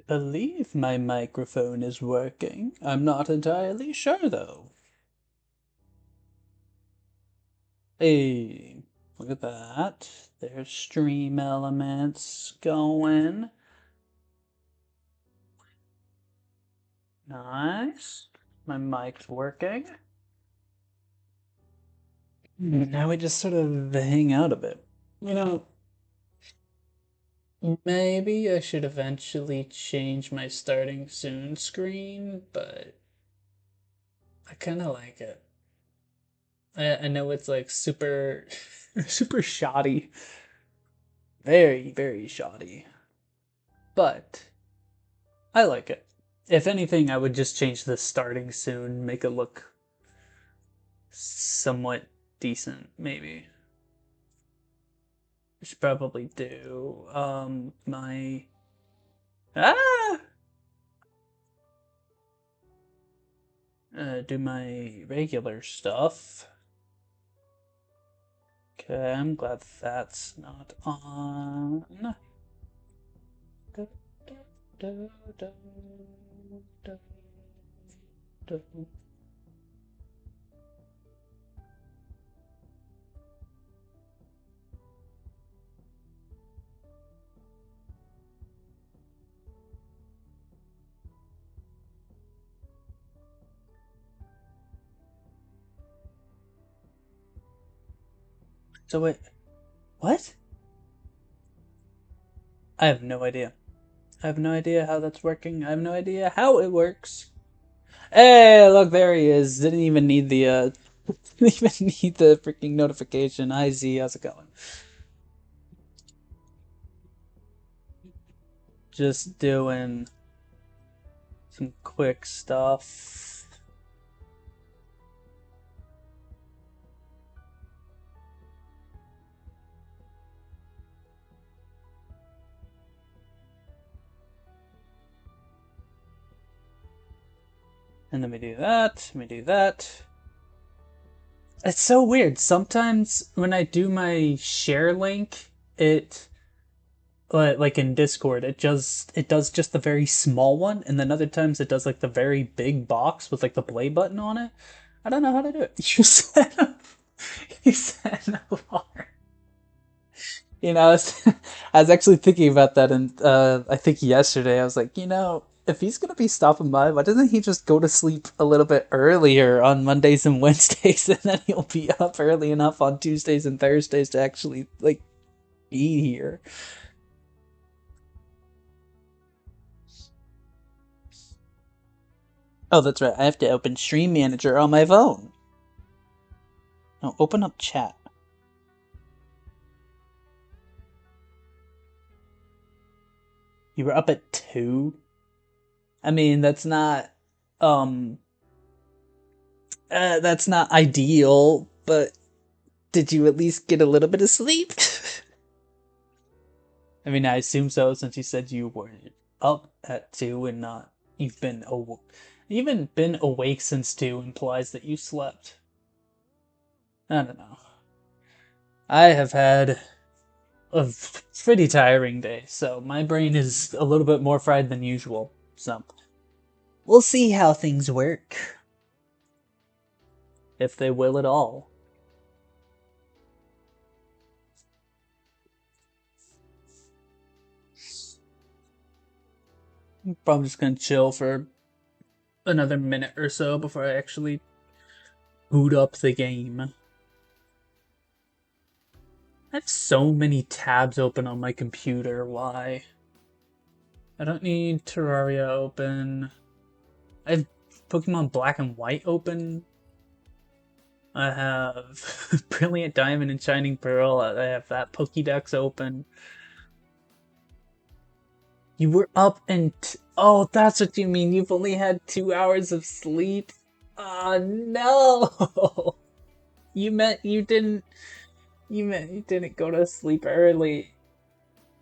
believe my microphone is working. I'm not entirely sure though. Hey, look at that. There's stream elements going. Nice. My mic's working. Now we just sort of hang out a bit. You know, maybe I should eventually change my starting soon screen, but I kind of like it. I know it's like super, super shoddy. Very, very shoddy. But I like it. If anything, I would just change the starting soon, make it look somewhat decent, maybe. I should probably do my ah do my regular stuff. Okay, I'm glad that's not on. So wait, what? I have no idea. I have no idea how that's working. I have no idea how it works. Hey, look, there he is. Didn't even need the didn't even need the freaking notification. Hi Z, how's it going? Just doing some quick stuff. And then we do that, we do that. It's so weird. Sometimes when I do my share link, it like in Discord, it does just the very small one, and then other times it does like the very big box with like the play button on it. I don't know how to do it. You said a bar. I was actually thinking about that, and I think yesterday I was like, if he's gonna be stopping by, why doesn't he just go to sleep a little bit earlier on Mondays and Wednesdays, and then he'll be up early enough on Tuesdays and Thursdays to actually like be here. Oh, that's right. I have to open Stream Manager on my phone. No, open up chat. You were up at 2? I mean, um that's not ideal, but did you at least get a little bit of sleep? I mean, I assume so since you said you were up at 2 and not you've been even been awake since 2 implies that you slept. I don't know. I have had a pretty tiring day, so my brain is a little bit more fried than usual. So, we'll see how things work. If they will at all. I'm probably just gonna chill for another minute or so before I actually boot up the game. I have so many tabs open on my computer, why? I don't need Terraria open. I have Pokemon Black and White open. I have Brilliant Diamond and Shining Pearl. I have that Pokédex open. You were up and... oh, that's what you mean. You've only had 2 hours of sleep? Oh, no! You meant you didn't... You meant you didn't go to sleep early.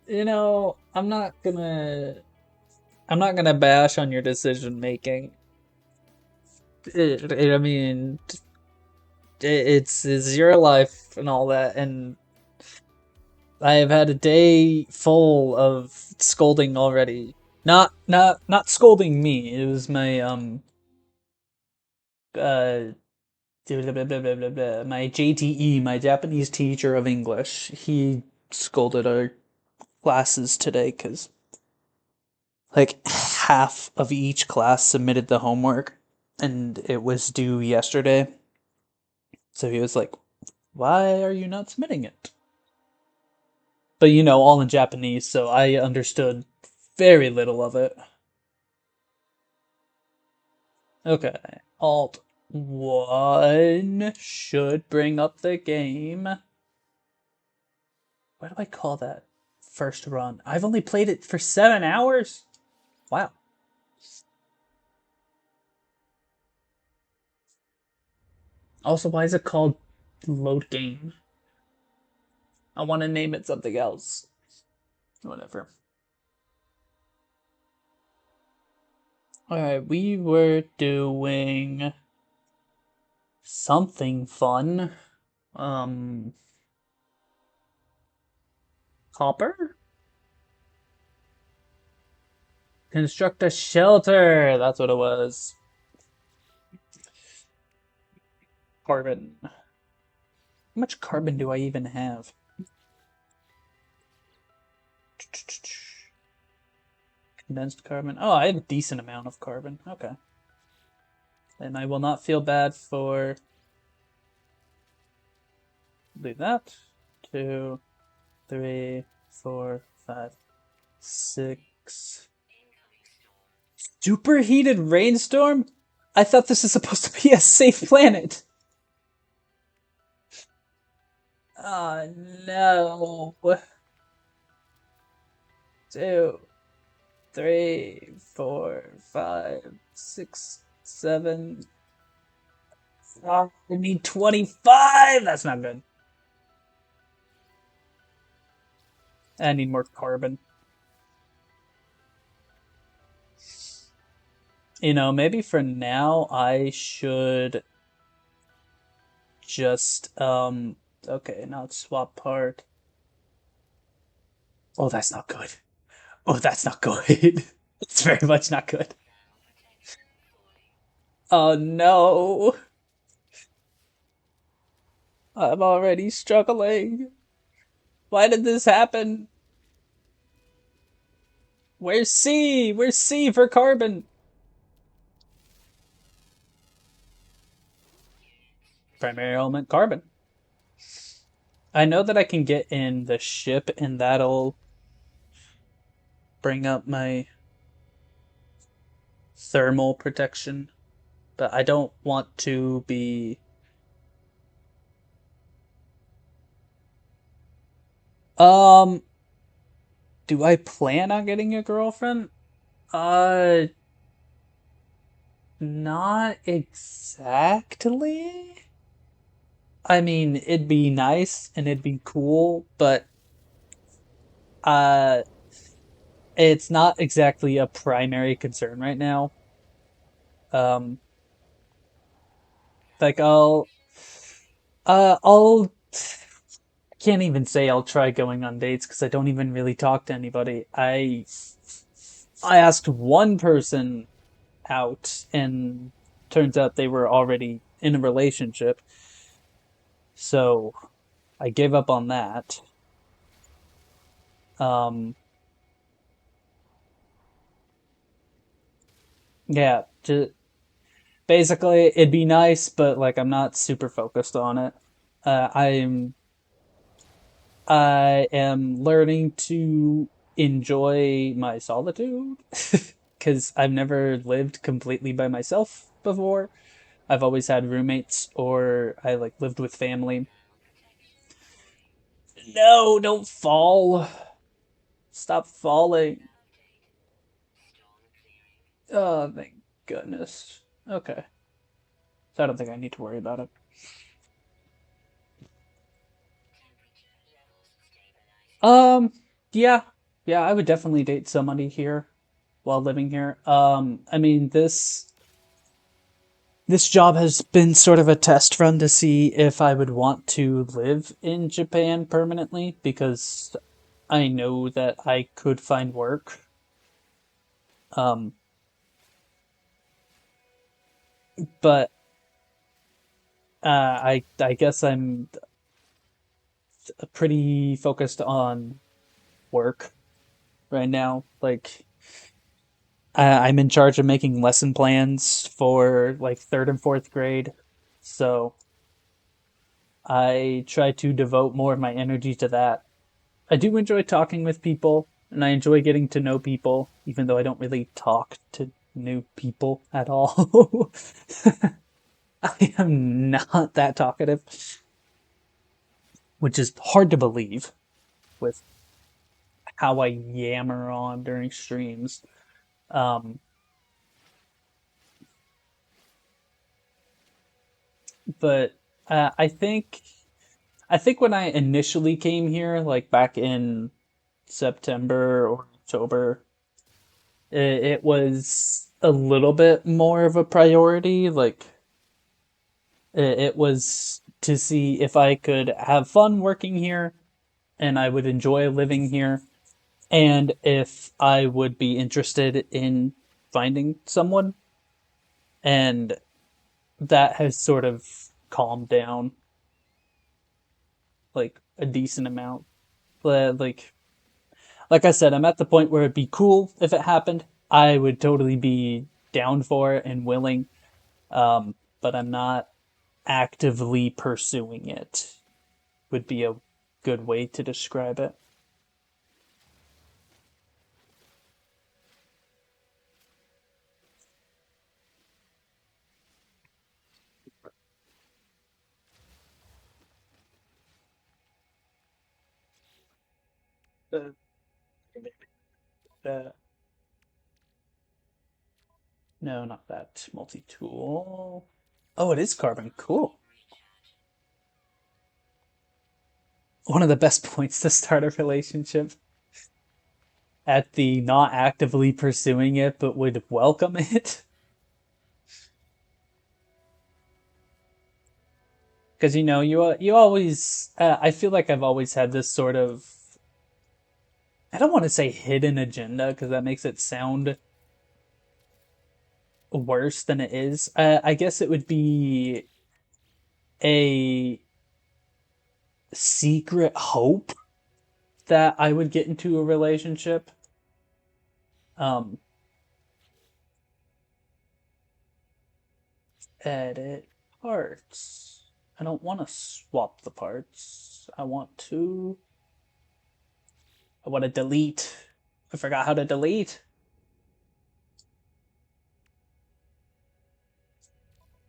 I'm not gonna bash on your decision making. I mean, it's your life and all that, and I have had a day full of scolding already. Not scolding me. It was my uh my JTE, my Japanese teacher of English. He scolded our classes today because like half of each class submitted the homework and it was due yesterday. So he was like, "Why are you not submitting it?" But all in Japanese, so I understood very little of it. Okay. Alt 1 should bring up the game. What do I call that? First run. I've only played it for 7 hours? Wow. Also, why is it called load game? I want to name it something else. Whatever. Alright, we were doing something fun. Copper? Construct a shelter. That's what it was. Carbon. How much carbon do I even have? Condensed carbon. Oh, I have a decent amount of carbon. Okay. And I will not feel bad for... Do that. 2, 3, 4, 5, 6. Superheated rainstorm? I thought this is supposed to be a safe planet. Oh no. 2, 3, 4, 5, 6, 7. I need 25. That's not good. I need more carbon. Maybe for now I should just okay, now it's swap part. Oh, that's not good. Oh, that's not good. It's very much not good. Oh no. I'm already struggling. Why did this happen? Where's C? Where's C for carbon? Primary element carbon. I know that I can get in the ship and that'll bring up my thermal protection, but I don't want to be... Um, do I plan on getting a girlfriend? Uh, not exactly. I mean, it'd be nice and it'd be cool, but uh, it's not exactly a primary concern right now. Um, like I'll can't even say I'll try going on dates because I don't even really talk to anybody. I asked one person out, and turns out they were already in a relationship, so I gave up on that. Um, yeah, basically it'd be nice, but like I'm not super focused on it. I am learning to enjoy my solitude because I've never lived completely by myself before. I've always had roommates or I like lived with family. No, don't fall. Stop falling. Oh, thank goodness. Okay. So I don't think I need to worry about it. Um, yeah. Yeah, I would definitely date somebody here while living here. I mean, this job has been sort of a test run to see if I would want to live in Japan permanently because I know that I could find work. Um, but I guess I'm pretty focused on work right now. Like I'm in charge of making lesson plans for like third and fourth grade, so I try to devote more of my energy to that. I do enjoy talking with people, and I enjoy getting to know people, even though I don't really talk to new people at all. I am not that talkative, which is hard to believe with how I yammer on during streams. Um, but I think when I initially came here, like back in September or October, it was a little bit more of a priority. Like it was to see if I could have fun working here and I would enjoy living here, and if I would be interested in finding someone. And that has sort of calmed down like a decent amount. But like I said, I'm at the point where it'd be cool if it happened. I would totally be down for it and willing. But I'm not actively pursuing it. Would be a good way to describe it. Uh, uh, no, not that multi-tool. Oh, it is carbon. Cool. One of the best points to start a relationship at the not actively pursuing it but would welcome it. Because you always I feel like I've always had this sort of, I don't want to say hidden agenda because that makes it sound worse than it is. I guess it would be a secret hope that I would get into a relationship. Um, Edit parts. I don't want to swap the parts. I want to delete. I forgot how to delete.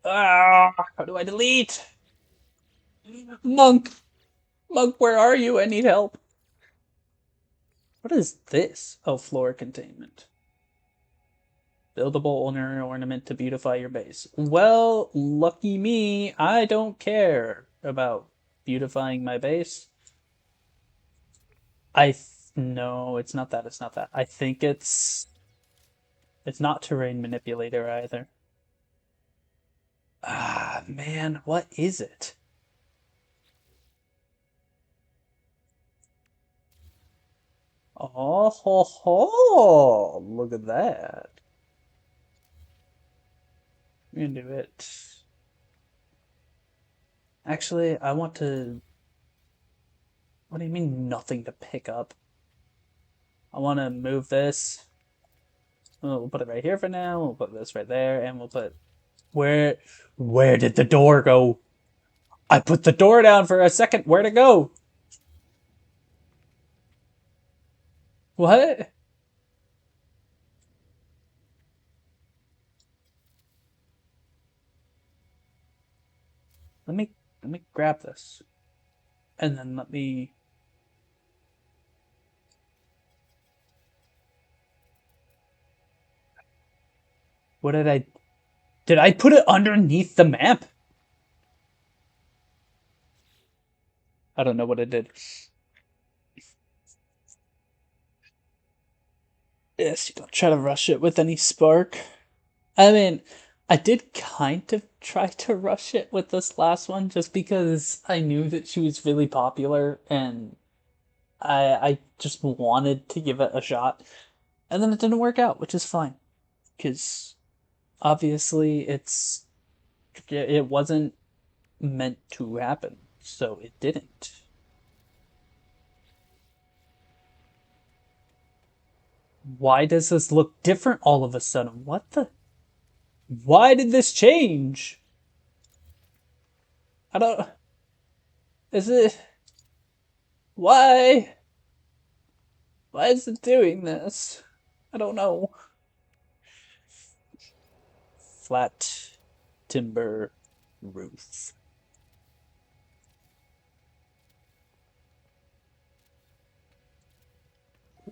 Ah, how do I delete? Monk, Monk, where are you? I need help. What is this? Oh, floor containment. Buildable ornament to beautify your base. Well, lucky me, I don't care about beautifying my base. No, it's not that. It's not that. I think it's not terrain manipulator either. Ah, man, what is it? Oh, ho, ho. Look at that. I'm gonna do it. Actually, I want to. What do you mean nothing to pick up? I want to move this. We'll put it right here for now. We'll put this right there, and we'll put where. Where did the door go? I put the door down for a second. Where'd it go? What? Let me grab this, and then let me. What did I? Did I put it underneath the map? I don't know what it did. Yes, you don't try to rush it with any spark. I mean, I did kind of try to rush it with this last one just because I knew that she was really popular and I just wanted to give it a shot. And then it didn't work out, which is fine. Because obviously it wasn't meant to happen. So it didn't. Why does this look different all of a sudden? What the? Why did this change? I don't. Is it. Why? Why is it doing this? I don't know. Flat timber roof.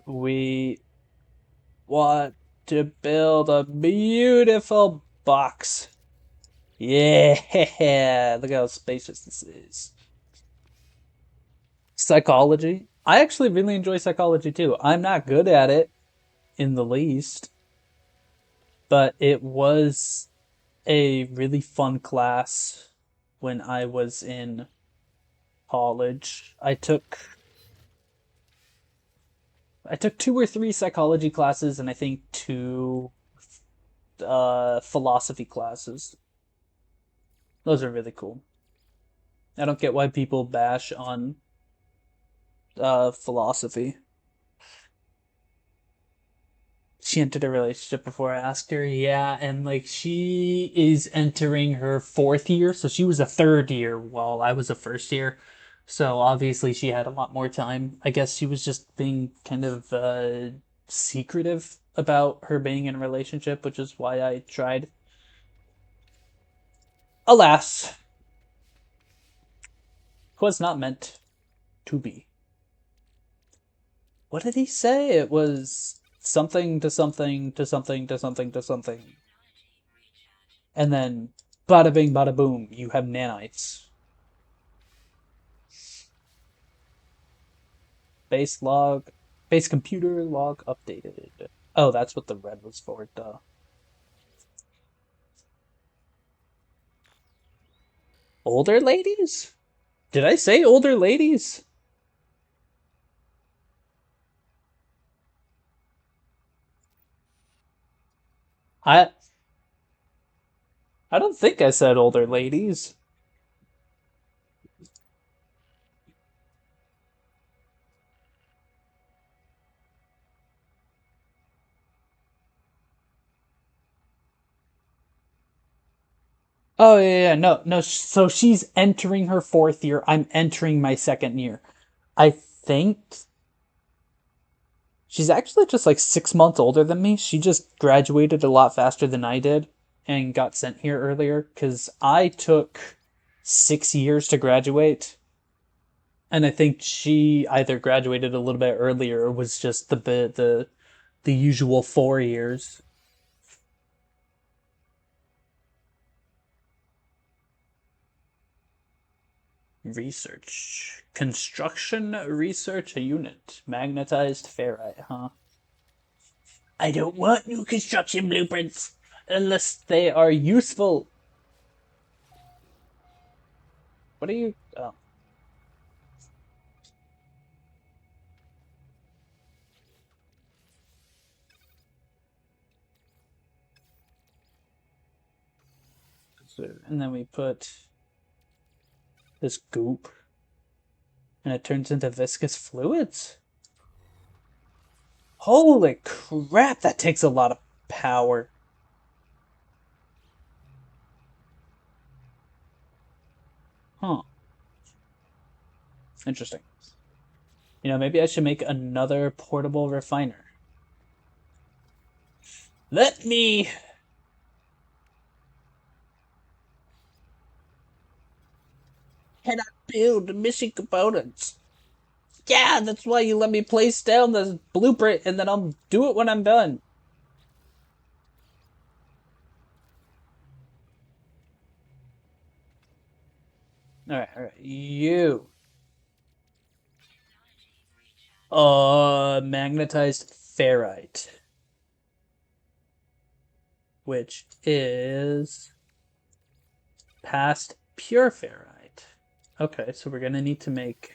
We want to build a beautiful box. Yeah, look how spacious this is. Psychology. I actually really enjoy psychology too. I'm not good at it in the least, but it was a really fun class when I was in college. I took two or three psychology classes and I think two philosophy classes. Those are really cool. I don't get why people bash on philosophy. She entered a relationship before I asked her. Yeah, and like she is entering her fourth year, so she was a third year while I was a first year. So obviously she had a lot more time. I guess she was just being kind of secretive about her being in a relationship, which is why I tried. Alas, was not meant to be. What did he say? It was something to something to something to something to something. And then bada bing bada boom, you have nanites. Base log, base computer log updated. Oh, that's what the red was for, duh. Older ladies? Did I say older ladies? I I don't think I said older ladies. Oh yeah, no, no. So she's entering her fourth year. I'm entering my second year. I think she's actually just like 6 months older than me. She just graduated a lot faster than I did and got sent here earlier because I took 6 years to graduate. And I think she either graduated a little bit earlier or was just the usual 4 years. Research. Construction research unit. Magnetized ferrite, huh? I don't want new construction blueprints unless they are useful. What are you? Oh. And then we put this goop and it turns into viscous fluids. Holy crap, that takes a lot of power. Huh. Interesting. Maybe I should make another portable refiner. Let me cannot build missing components. Yeah, that's why you let me place down the blueprint and then I'll do it when I'm done. Alright. You. Magnetized ferrite. Which is past pure ferrite. Okay, so we're gonna need to make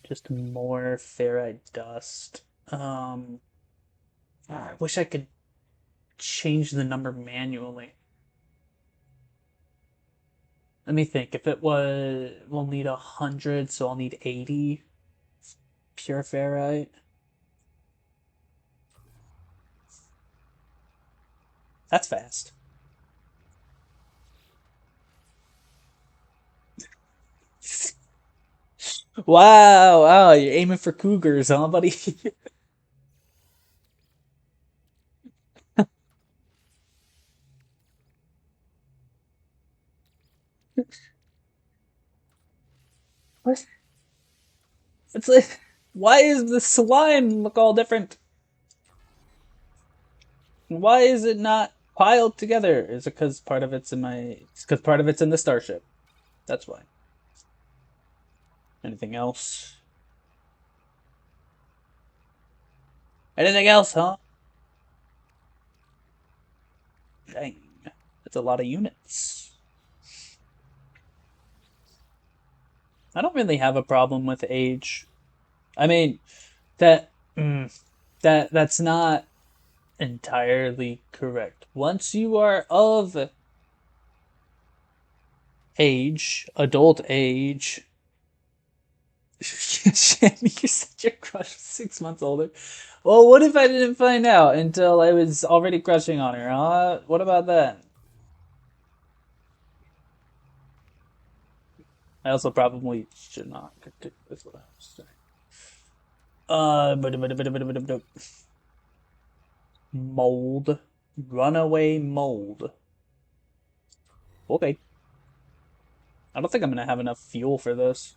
just more ferrite dust. I wish I could change the number manually. Let me think. If it was, we'll need 100, so I'll need 80 pure ferrite. That's fast. Wow, wow, you're aiming for cougars, huh, buddy? What? It's like, why is the slime look all different? Why is it not piled together? Is it because part of it's in my? It's because part of it's in the starship. That's why. Anything else? Anything else, huh? Dang, that's a lot of units. I don't really have a problem with age. I mean, that that's not entirely correct. Once you are of age, adult age, Shammy, you said your crush was 6 months older. Well, what if I didn't find out until I was already crushing on her, huh? What about that? I also probably should not continue with what I was saying. Mold. Runaway mold. Okay. I don't think I'm gonna have enough fuel for this.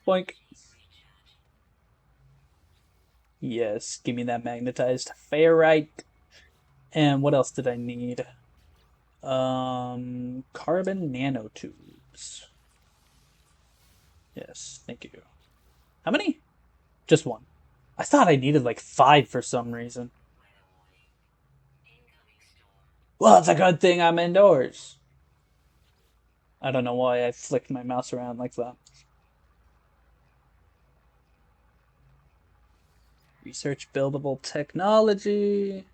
Boink. Yes, give me that magnetized ferrite. And what else did I need? Carbon nanotubes. Yes, thank you. How many? Just one. I thought I needed like 5 for some reason. Well, it's a good thing I'm indoors. I don't know why I flicked my mouse around like that. Research buildable technology.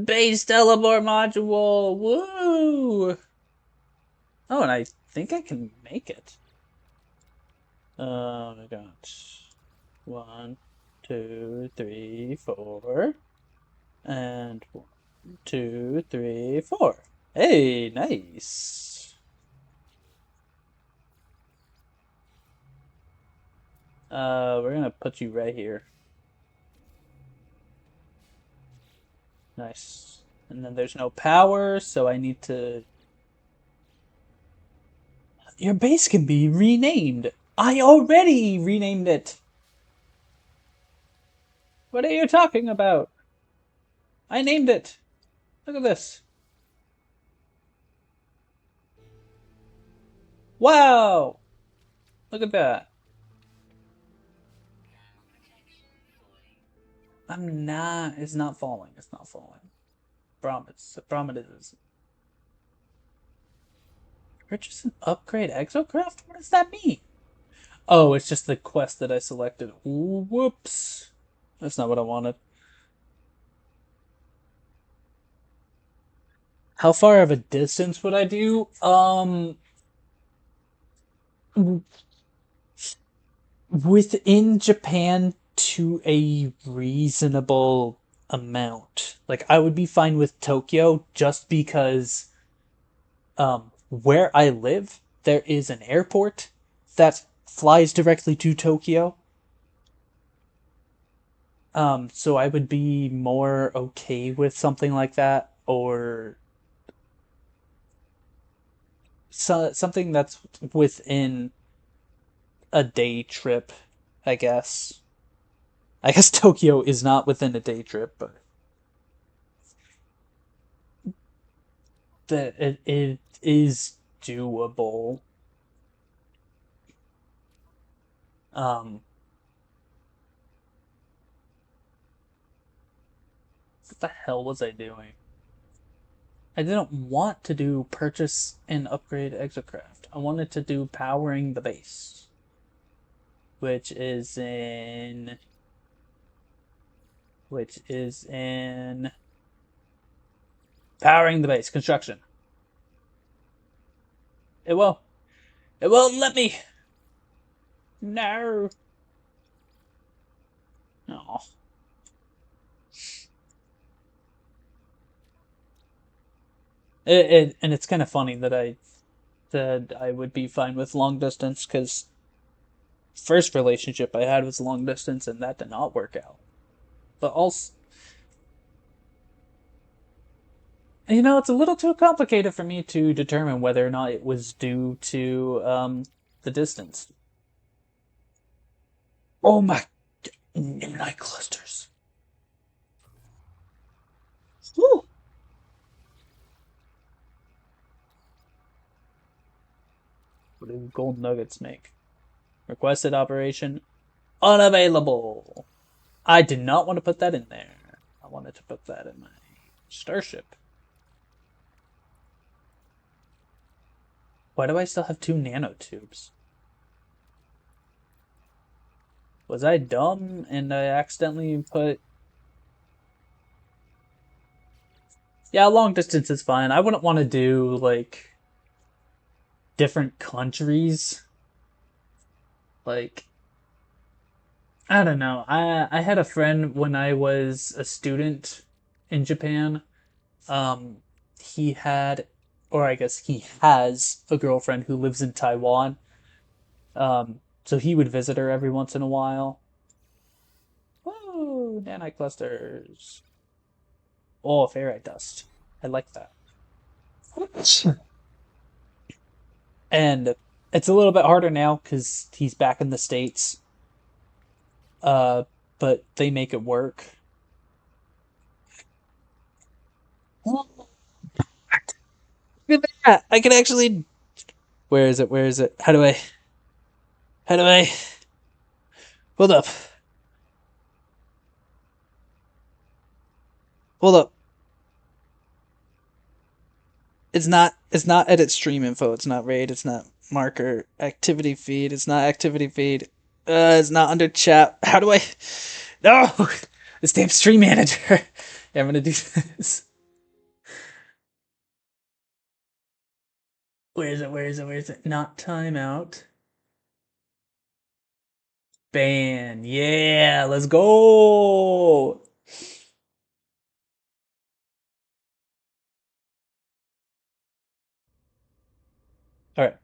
Base teleport module. Woo! Oh, and I think I can make it. I got 1, 2, 3, 4, and 1, 2, 3, 4. Hey, nice. We're gonna put you right here. Nice. And then there's no power, so I need to. Your base can be renamed. I already renamed it. What are you talking about? I named it. Look at this. Wow! Look at that. I'm not. It's not falling. It's not falling. Promise. I promise it is. Purchase an upgrade exocraft? What does that mean? Oh, it's just the quest that I selected. Ooh, whoops. That's not what I wanted. How far of a distance would I do? Within Japan to a reasonable amount. Like I would be fine with Tokyo just because where I live there is an airport that flies directly to Tokyo. So I would be more okay with something like that or something that's within a day trip, I guess. I guess Tokyo is not within a day trip, but that it is doable. Um, what the hell was I doing? I didn't want to do purchase and upgrade exocraft. I wanted to do powering the base. which is in powering the base construction. It will. It won't let me. No. No. And it's kind of funny that I said I would be fine with long distance because first relationship I had was long distance and that did not work out. But also, it's a little too complicated for me to determine whether or not it was due to the distance. Oh my, night clusters. Woo. What do gold nuggets make? Requested operation unavailable. I did not want to put that in there. I wanted to put that in my starship. Why do I still have two nanotubes? Was I dumb and I accidentally put... Yeah, long distance is fine. I wouldn't want to do, like, different countries. Like, I don't know. I had a friend when I was a student in Japan. Um, he had, or I guess he has, a girlfriend who lives in Taiwan. So he would visit her every once in a while. Whoa, nanite clusters. Oh, ferrite dust. I like that. And it's a little bit harder now because he's back in the States. Uh, but they make it work. Look at that! I can actually. Where is it? Where is it? How do I? How do I? Hold up. Hold up. It's not. It's not edit stream info. It's not raid. It's not marker activity feed. It's not activity feed. It's not under chat. How do I? No, this damn stream manager. Yeah, I'm gonna do this. Where is it? Where is it? Where is it? Not timeout. Ban. Yeah, let's go. All right.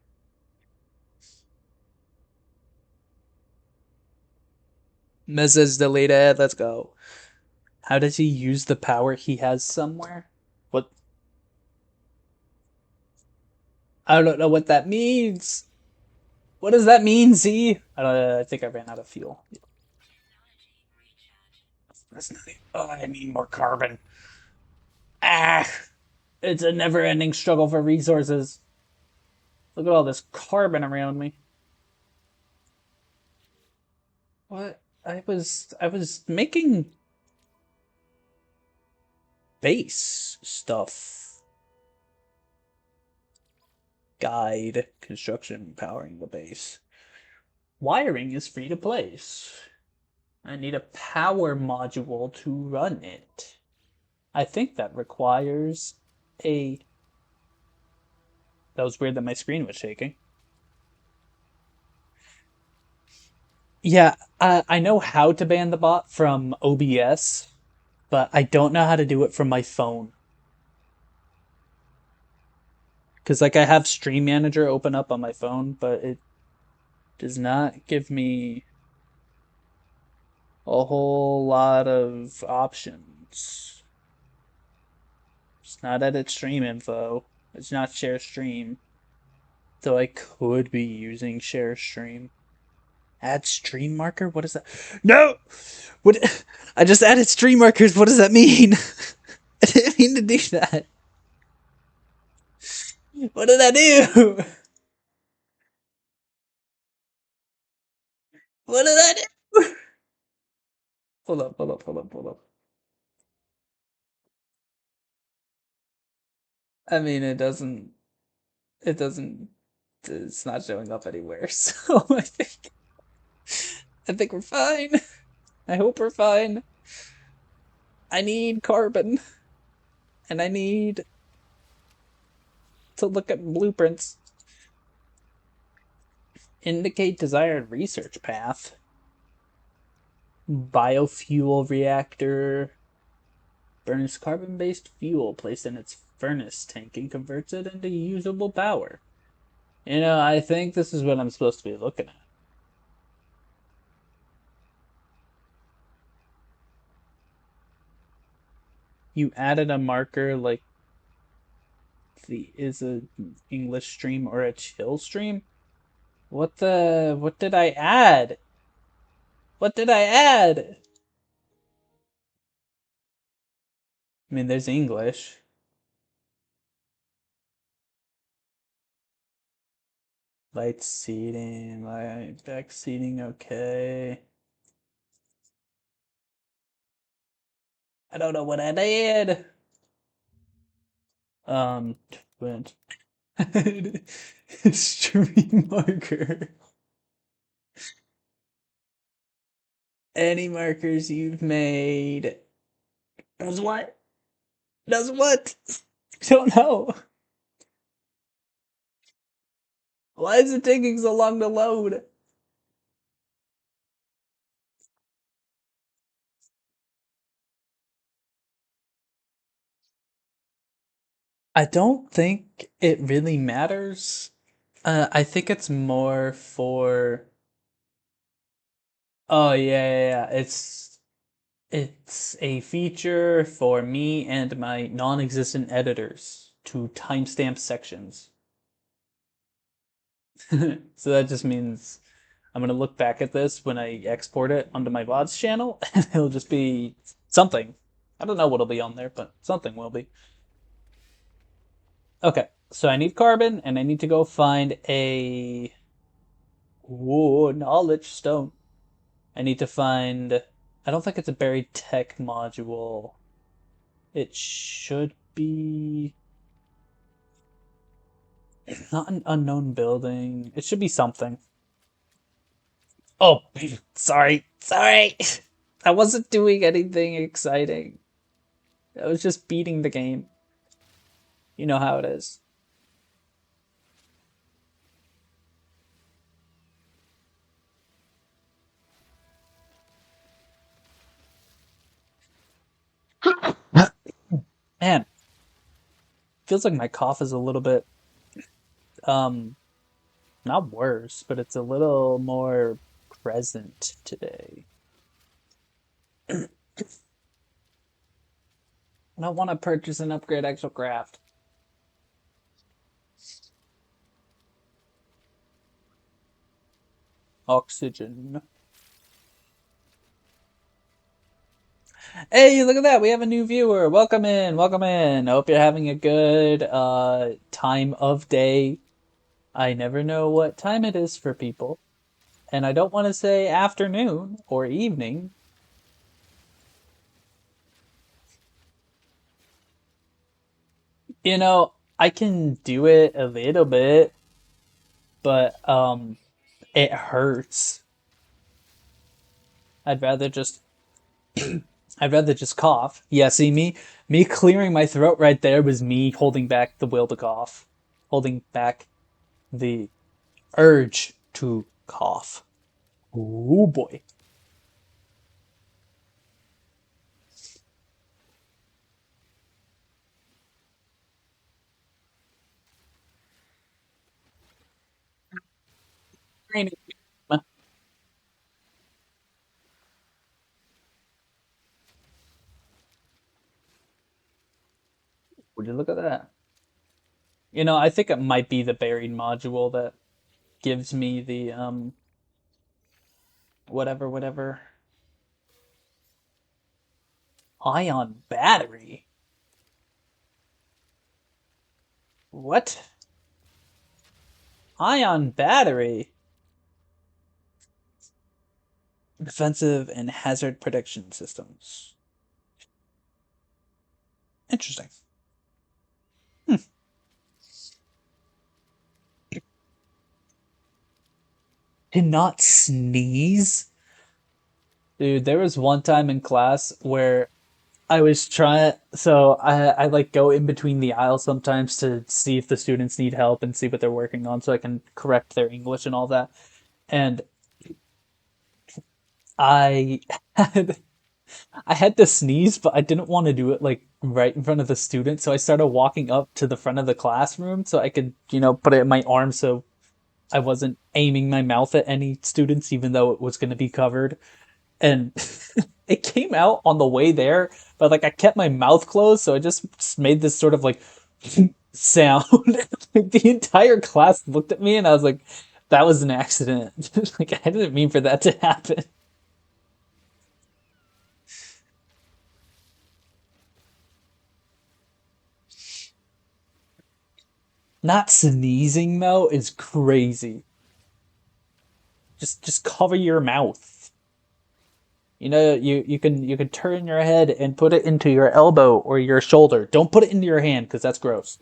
Message deleted. Let's go. How does he use the power he has somewhere? What? I don't know what that means. What does that mean, Z? I think I ran out of fuel. That's not it. Oh, I need more carbon. Ah, it's a never-ending struggle for resources. Look at all this carbon around me. What? I was making base stuff. Guide construction powering the base. Wiring is free to place. I need a power module to run it. I think that requires a... That was weird that my screen was shaking. Yeah, I know how to ban the bot from OBS, but I don't know how to do it from my phone. Because, like, I have Stream Manager open up on my phone, but it does not give me a whole lot of options. It's not edit stream info. It's not share stream. Though I could be using share stream. Add stream marker? What is that? No! What? I just added stream markers. What does that mean? I didn't mean to do that. What did I do? What did I do? Hold up, hold up, hold up, hold up. I mean, it doesn't, it's not showing up anywhere. So I think I think we're fine. I hope we're fine. I need carbon, and I need to look at blueprints. Indicate desired research path. Biofuel reactor. Burns carbon-based fuel placed in its furnace tank and converts it into usable power. I think this is what I'm supposed to be looking at. You added a marker like the is a English stream or a chill stream? What did I add? What did I add? I mean, there's English. Light seating, light back seating, okay. I don't know what I did. Went. Stream marker. Any markers you've made. Does what? Does what? I don't know. Why is it taking so long to load? I don't think it really matters. I think it's more for. Oh yeah. It's a feature for me and my non-existent editors to timestamp sections. So that just means I'm gonna look back at this when I export it onto my VODs channel, and it'll just be something. I don't know what'll be on there, but something will be. Okay, so I need carbon, and I need to go find a knowledge stone. I need to find. I don't think it's a buried tech module. It should be not an unknown building. It should be something. Oh, sorry. I wasn't doing anything exciting. I was just beating the game. You know how it is. Man, feels like my cough is a little bit um not worse, but it's a little more present today. I don't want to purchase and upgrade exocraft. Oxygen. Hey, look at that. We have a new viewer. Welcome in. Welcome in. I hope you're having a good time of day. I never know what time it is for people. And I don't want to say afternoon or evening. I can do it a little bit, but it hurts. I'd rather just I'd rather just cough. Yeah, see me clearing my throat right there was me holding back the will to cough. Holding back the urge to cough. Oh boy. Would you look at that? I think it might be the buried module that gives me the whatever. Ion battery. What? Ion battery. Defensive and hazard prediction systems. Interesting. Cannot sneeze? Dude, there was one time in class where I was trying, so I like go in between the aisles sometimes to see if the students need help and see what they're working on so I can correct their English and all that. And I had I had to sneeze, but I didn't want to do it like right in front of the student, so I started walking up to the front of the classroom so I could, put it in my arm so I wasn't aiming my mouth at any students even though it was going to be covered. And it came out on the way there, but like I kept my mouth closed, so I just made this sort of like sound. Like the entire class looked at me, and I was like, "That was an accident. Like I didn't mean for that to happen." Not sneezing though is crazy. Just cover your mouth. You can turn your head and put it into your elbow or your shoulder. Don't put it into your hand because that's gross.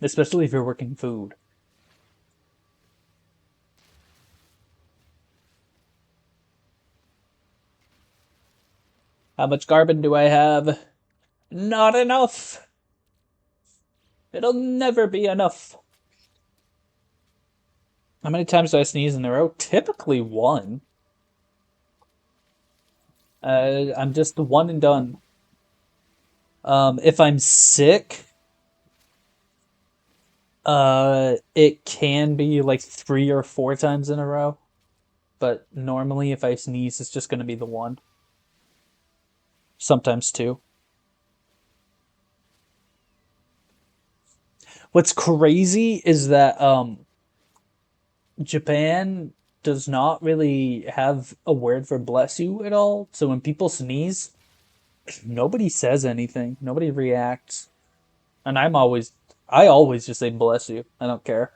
Especially if you're working food. How much carbon do I have? Not enough. It'll never be enough. How many times do I sneeze in a row? Typically one. I'm just one and done. If I'm sick, it can be like 3 or 4 times in a row. But normally, if I sneeze, it's just gonna be the one. Sometimes two. What's crazy is that Japan does not really have a word for bless you at all. So when people sneeze, nobody says anything. Nobody reacts. And I always just say bless you. I don't care.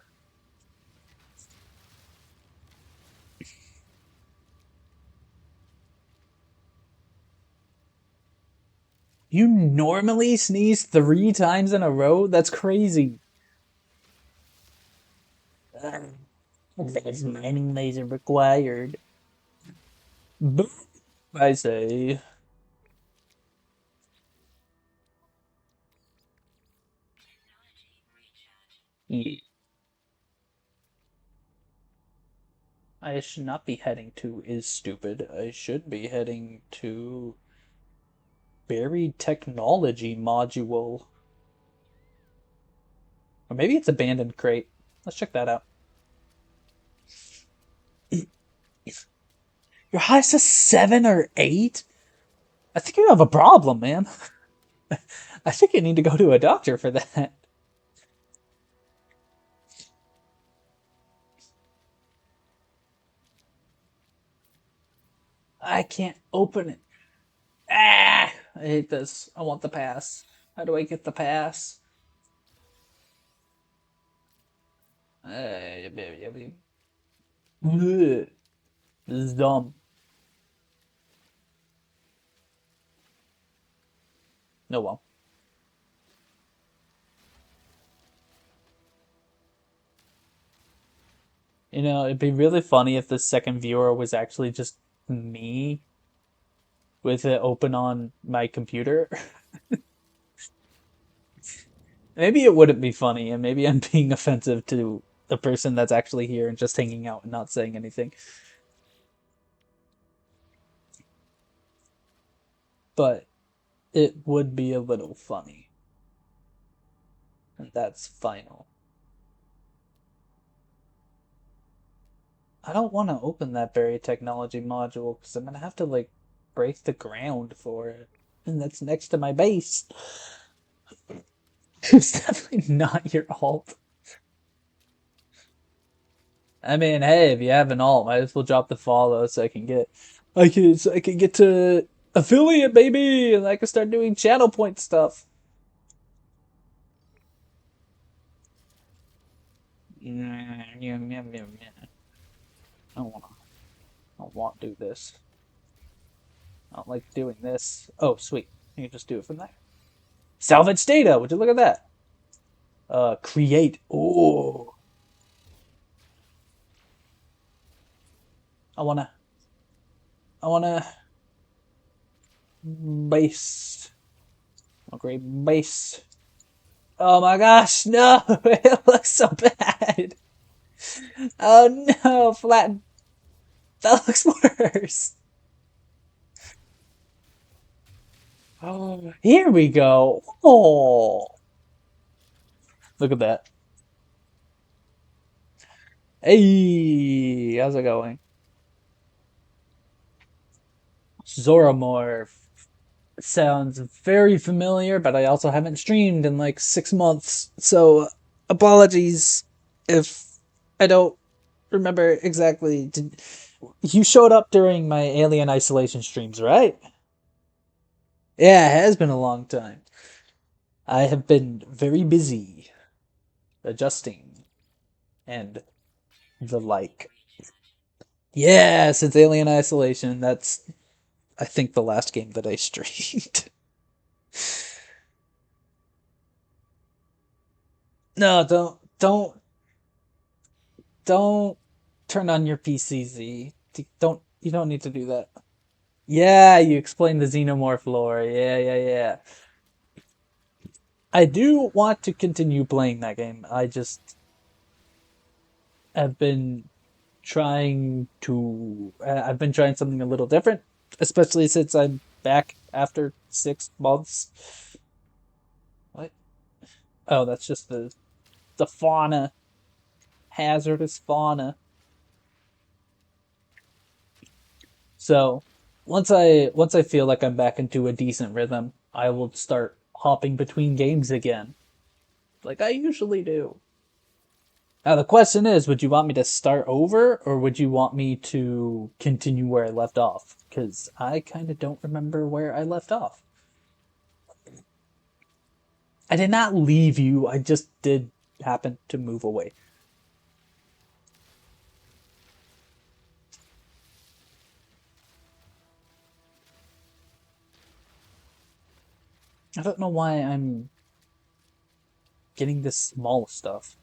You normally sneeze 3 times in a row? That's crazy. There's mining laser required. Boom, I say. Yeah. I should not be heading to is stupid. I should be heading to buried technology module. Or maybe it's abandoned crate. Let's check that out. Your highest is 7 or 8? I think you have a problem, man. I think you need to go to a doctor for that. I can't open it. Ah! I hate this. I want the pass. How do I get the pass? This is dumb. No, well. It'd be really funny if the second viewer was actually just me with it open on my computer. Maybe it wouldn't be funny, and maybe I'm being offensive to the person that's actually here and just hanging out and not saying anything. But it would be a little funny, and that's final. I don't want to open that buried technology module because I'm gonna have to like break the ground for it, and that's next to my base. It's definitely not your alt. I mean, hey, if you have an alt, might as well drop the follow so I can get to affiliate, baby, and I can start doing channel point stuff. I don't want to. I don't want to do this. I don't like doing this. Oh, sweet. You can just do it from there. Salvage data. Would you look at that? Create. Oh, I wanna, I wanna base. Okay, base. Oh my gosh, no! It looks so bad. Oh no, flat. That looks worse. Oh, here we go. Oh, look at that. Hey, how's it going? Zoramorph. Sounds very familiar, but I also haven't streamed in like 6 months. So apologies if I don't remember exactly. You showed up during my Alien Isolation streams, right? Yeah, it has been a long time. I have been very busy adjusting and the like. Yeah, since Alien Isolation, that's I think the last game that I streamed. No, don't turn on your PCZ. Don't you don't need to do that. Yeah, you explained the xenomorph lore. Yeah, yeah, yeah. I do want to continue playing that game. I just have been I've been trying something a little different, especially since I'm back after 6 months. What? Oh, that's just the fauna, hazardous fauna. So once I feel like I'm back into a decent rhythm, I will start hopping between games again, like I usually do. Now the question is, would you want me to start over or would you want me to continue where I left off? Because I kind of don't remember where I left off. I did not leave you, I just did happen to move away. I don't know why I'm getting this small stuff.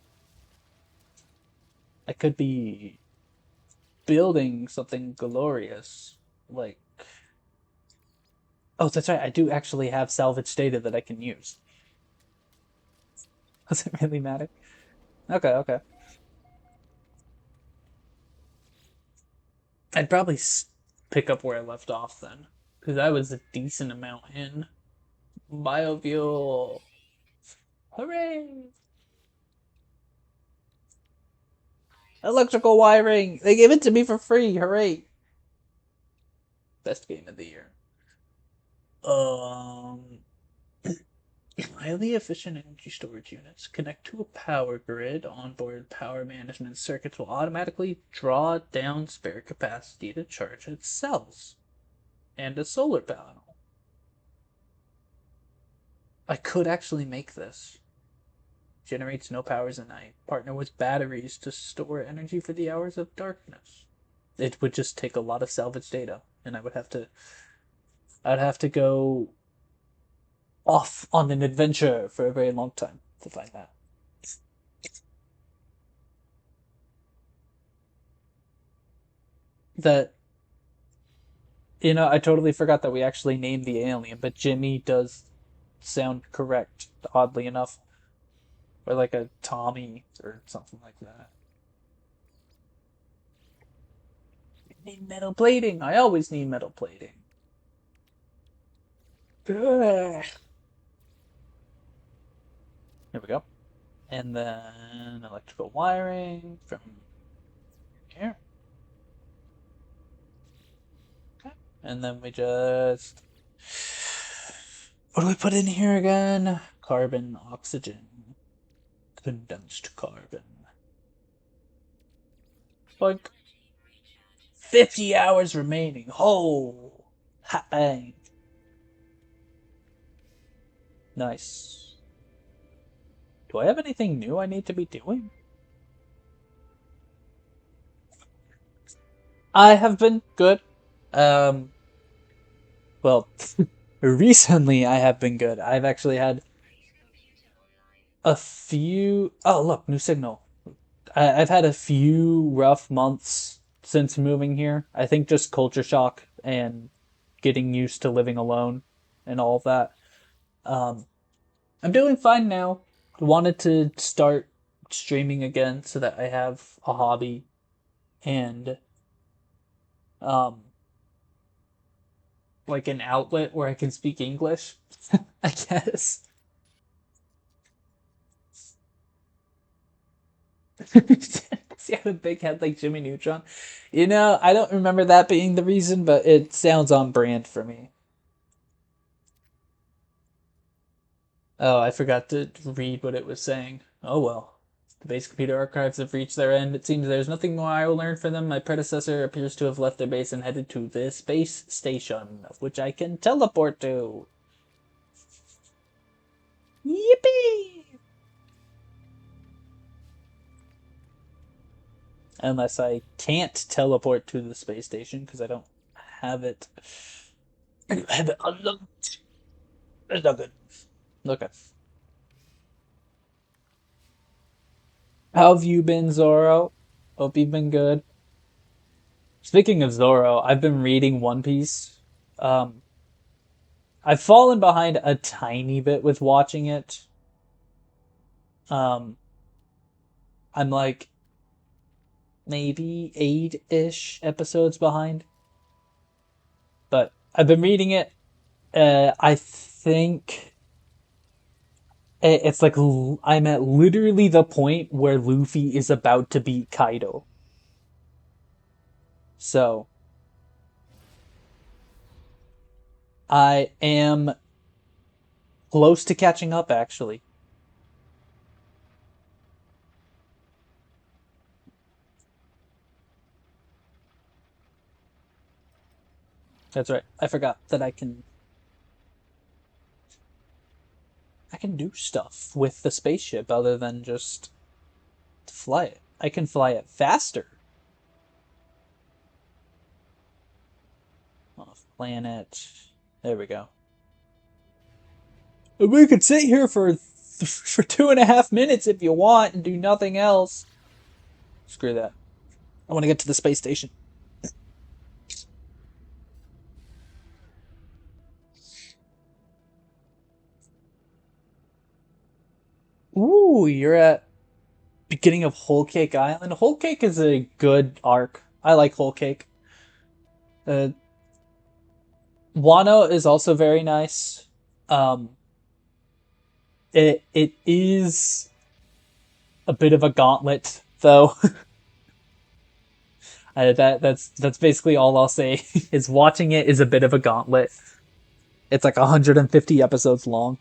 I could be building something glorious. Like, oh, that's right, I do actually have salvage data that I can use. Does it really matter? Okay, okay. I'd probably pick up where I left off then, because I was a decent amount in. Biofuel! Hooray! Electrical wiring! They gave it to me for free! Hooray! Best game of the year. Um, highly efficient energy storage units connect to a power grid. Onboard power management circuits will automatically draw down spare capacity to charge its cells. And a solar panel. I could actually make this. Generates no powers at night. Partner with batteries to store energy for the hours of darkness. It would just take a lot of salvage data, and I'd have to go off on an adventure for a very long time to find that. That I totally forgot that we actually named the alien, but Jimmy does sound correct, oddly enough, or like a Tommy or something like that. Need metal plating. I always need metal plating. Ugh. Here we go. And then electrical wiring from here. Okay. And then we just. What do we put in here again? Carbon, oxygen, condensed carbon. Like 50 hours remaining. Oh, hot bang. Nice. Do I have anything new I need to be doing? I have been good. Um, well, recently I have been good. I've actually had a few. Oh, look, new signal. I've had a few rough months since moving here. I think just culture shock and getting used to living alone and all of that. Um, I'm doing fine now. Wanted to start streaming again so that I have a hobby and um like an outlet where I can speak English, I guess. See, I have a big head like Jimmy Neutron. I don't remember that being the reason, but it sounds on brand for me. Oh, I forgot to read what it was saying. Oh well. The base computer archives have reached their end. It seems there's nothing more I will learn from them. My predecessor appears to have left their base and headed to the space station, of which I can teleport to. Yippee! Unless I can't teleport to the space station because I don't have it. I have it unlocked. That's not good. Okay. How have you been, Zoro? Hope you've been good. Speaking of Zoro, I've been reading One Piece. Um, I've fallen behind a tiny bit with watching it. Um, I'm like maybe 8-ish episodes behind, but I've been reading it. I think it's like I'm at literally the point where Luffy is about to beat Kaido. So I am close to catching up, actually. That's right. I forgot that I can do stuff with the spaceship other than just fly it. I can fly it faster. Off planet. There we go. We could sit here for 2.5 minutes if you want and do nothing else. Screw that. I want to get to the space station. Ooh, you're at beginning of Whole Cake Island. Whole Cake is a good arc. I like Whole Cake. Uh, Wano is also very nice. Um, it is a bit of a gauntlet, though. That's basically all I'll say. Is watching it is a bit of a gauntlet. It's like 150 episodes long.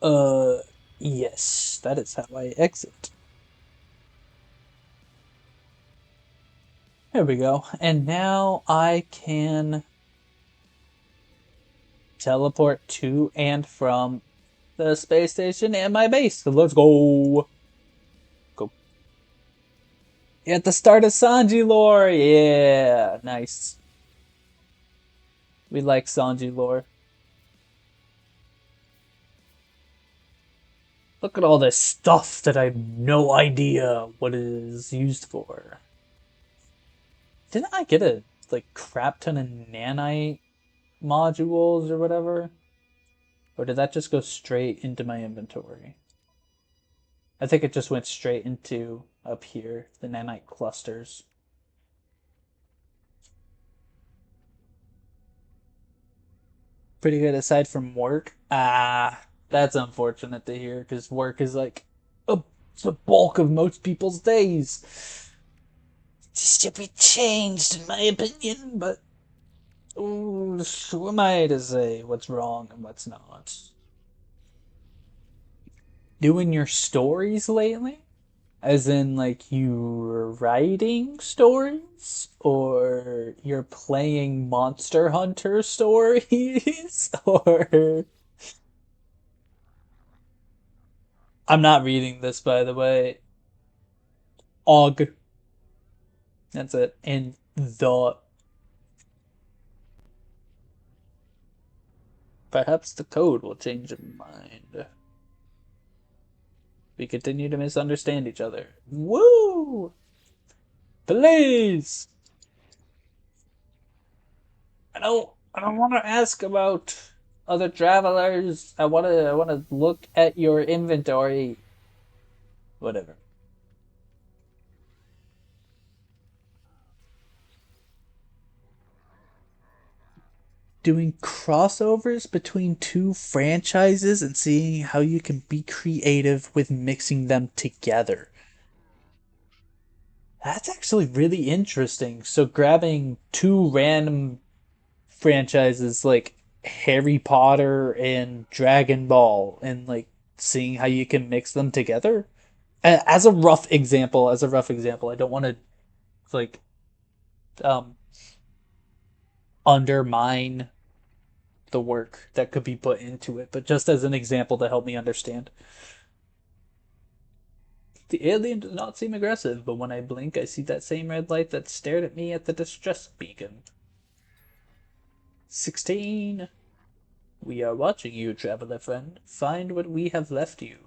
Uh, yes, that is how I exit. There we go. And now I can teleport to and from the space station and my base. So let's go. Go. At the start of Sanji lore. Yeah, nice. We like Sanji lore. Look at all this stuff that I have no idea what it is used for. Didn't I get a like crap ton of nanite modules or whatever? Or did that just go straight into my inventory? I think it just went straight into up here, the nanite clusters. Pretty good aside from work. That's unfortunate to hear because work is like a, the bulk of most people's days. This should be changed, in my opinion, but ooh, who am I to say what's wrong and what's not? Doing your stories lately? As in, like, you're writing stories? Or you're playing Monster Hunter stories? Or. I'm not reading this, by the way. Og. That's it. And the. Perhaps the code will change your mind. We continue to misunderstand each other. Woo! Please! I don't want to ask about other travelers. I wanna look at your inventory. Whatever. Doing crossovers between two franchises and seeing how you can be creative with mixing them together. That's actually really interesting. So grabbing two random franchises like Harry Potter and Dragon Ball and like seeing how you can mix them together. As a rough example, I don't want to like um undermine the work that could be put into it, but just as an example to help me understand. The alien does not seem aggressive, but when I blink, I see that same red light that stared at me at the distress beacon. 16. We are watching you, traveler friend. Find what we have left you.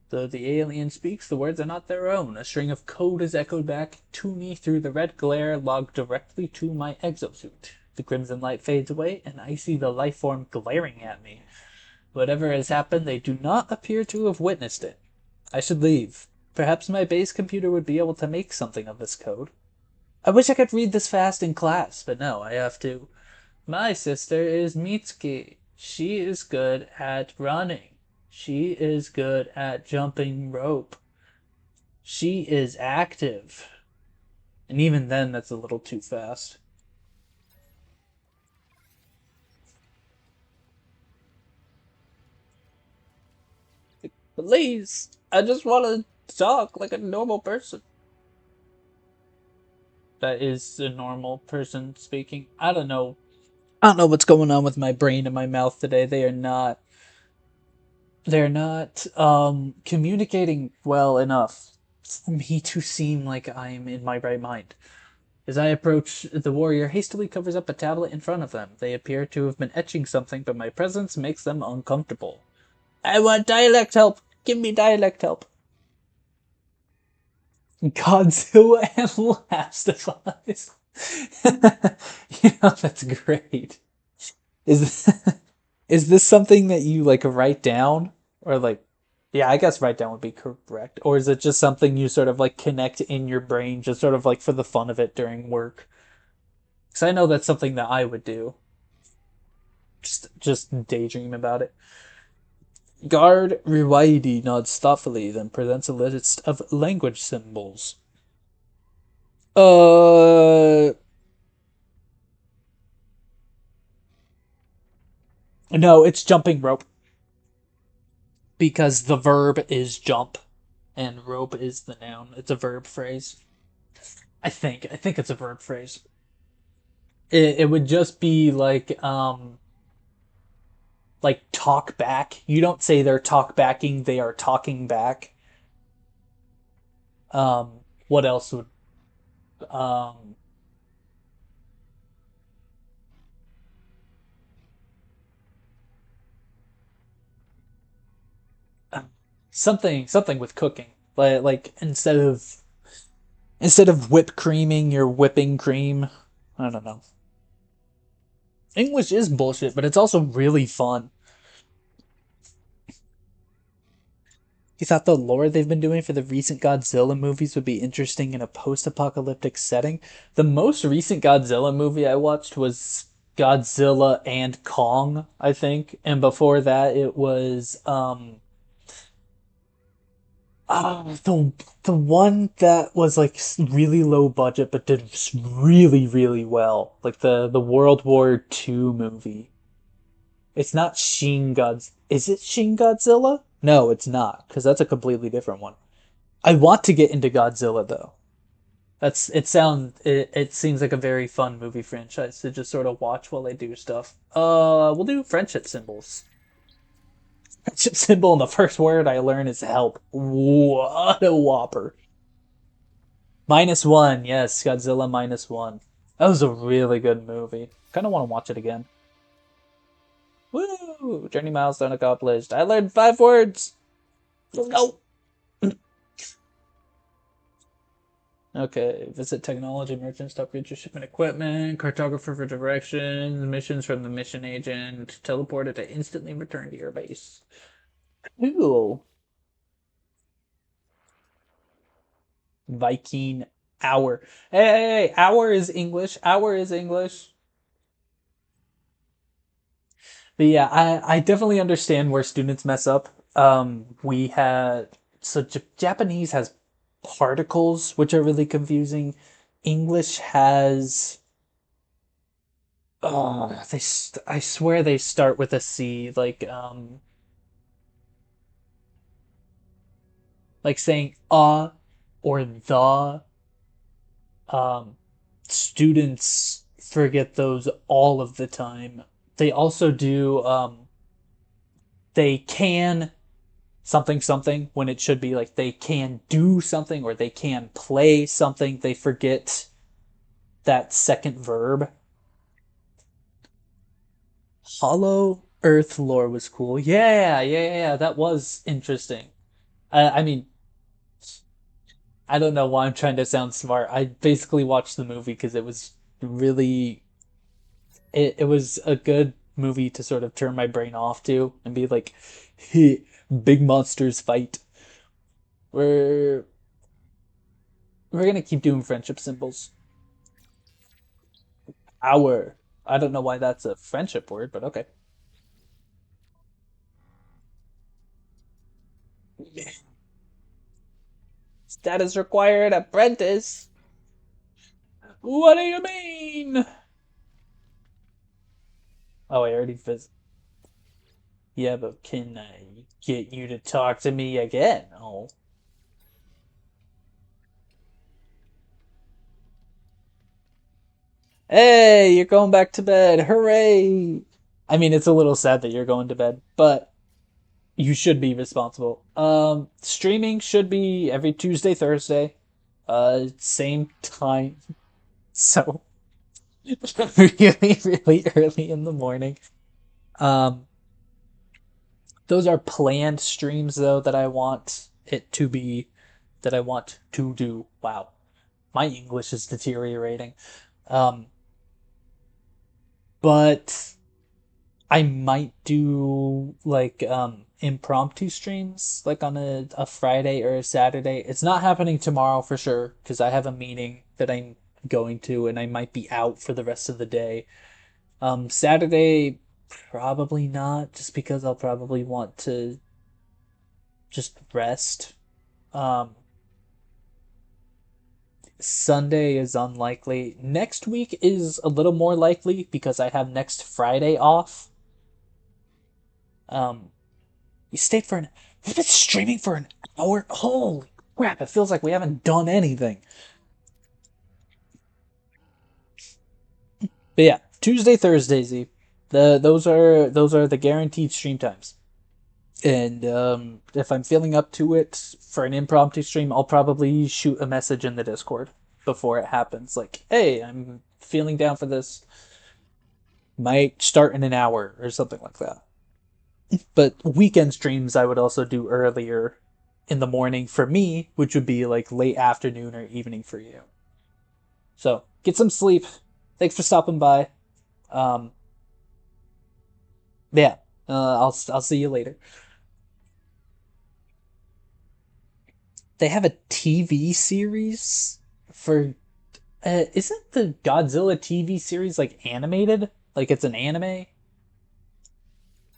Though the alien speaks, the words are not their own. A string of code is echoed back to me through the red glare logged directly to my exosuit. The crimson light fades away, and I see the life form glaring at me. Whatever has happened, they do not appear to have witnessed it. I should leave. Perhaps my base computer would be able to make something of this code. I wish I could read this fast in class, but no, I have to. My sister is Mitsuki. She is good at running. She is good at jumping rope. She is active. And even then, that's a little too fast. Please, I just want to talk like a normal person. That is a normal person speaking. I don't know. I don't know what's going on with my brain and my mouth today. They're not communicating well enough for me to seem like I'm in my right mind. As I approach, the warrior hastily covers up a tablet in front of them. They appear to have been etching something, but my presence makes them uncomfortable. I want dialect help! Give me dialect help! Godzilla and Last of Us. That's great. Is is this something that you like write down or like yeah, I guess write down would be correct. Or is it just something you sort of like connect in your brain just sort of like for the fun of it during work? Cuz I know that's something that I would do. Just daydream about it. Guard Riwaidi nods thoughtfully, then presents a list of language symbols. Uh no, it's jumping rope because the verb is jump and rope is the noun. It's a verb phrase. I think it's a verb phrase. It would just be like talk back. You don't say they're talk backing, they are talking back. What else would um something with cooking. Like instead of whipped creaming, you're whipping cream. I don't know. English is bullshit, but it's also really fun. He thought the lore they've been doing for the recent Godzilla movies would be interesting in a post apocalyptic setting. The most recent Godzilla movie I watched was Godzilla and Kong, I think. And before that, it was. The one that was like really low budget but did really really well, like the World War II movie. It's not Shin Gods. Is it Shin Godzilla? No, it's not, because that's a completely different one. I want to get into Godzilla though. It seems like a very fun movie franchise to just sort of watch while they do stuff. We'll do friendship symbols. Friendship symbol, and the first word I learn is help. What a whopper. -1, yes, Godzilla -1. That was a really good movie. Kind of want to watch it again. Woo! Journey milestone accomplished. I learned 5 words. Let's go. Okay, visit technology merchants to upgrade your shipment equipment, cartographer for directions, missions from the mission agent, teleported to instantly return to your base. Cool. Viking hour. Hey, hour is English. Hour is English. But yeah, I definitely understand where students mess up. We had so Japanese has particles, which are really confusing. English has I swear they start with a C, like saying or the. Um, Students forget those all of the time. They also do they can something something when it should be like they can do something or they can play something. They forget that second verb. Hollow Earth lore was cool. Yeah. That was interesting. I mean, I don't know why I'm trying to sound smart. I basically watched the movie because it was really it was a good movie to sort of turn my brain off to and be like, hey, big monsters fight. We're we're gonna keep doing friendship symbols. Our. I don't know why that's a friendship word, but okay. Status required apprentice. What do you mean? Oh, I already visit. Yeah, but can I get you to talk to me again? Oh. Hey, you're going back to bed. Hooray! I mean, it's a little sad that you're going to bed, but you should be responsible. Streaming should be every Tuesday, Thursday, same time. So really, really early in the morning. Um, those are planned streams though that I want it to be that I want to do. Wow, my English is deteriorating. Um, but I might do like impromptu streams like on a Friday or a Saturday. It's not happening tomorrow for sure because I have a meeting that I'm going to and I might be out for the rest of the day. Saturday probably not just because I'll probably want to just rest. Um Sunday is unlikely. Next week is a little more likely because I have next Friday off. Um We stayed for an. We've been streaming for an hour. Holy crap! It feels like we haven't done anything. But yeah, Tuesday, Thursday, Z. Those are the guaranteed stream times. And if I'm feeling up to it for an impromptu stream, I'll probably shoot a message in the Discord before it happens. Like, hey, I'm feeling down for this. Might start in an hour or something like that. But weekend streams I would also do earlier in the morning for me, which would be like late afternoon or evening for you. So get some sleep. Thanks for stopping by. Um, yeah, I'll see you later. They have a TV series for. Isn't the Godzilla TV series like animated? Like it's an anime?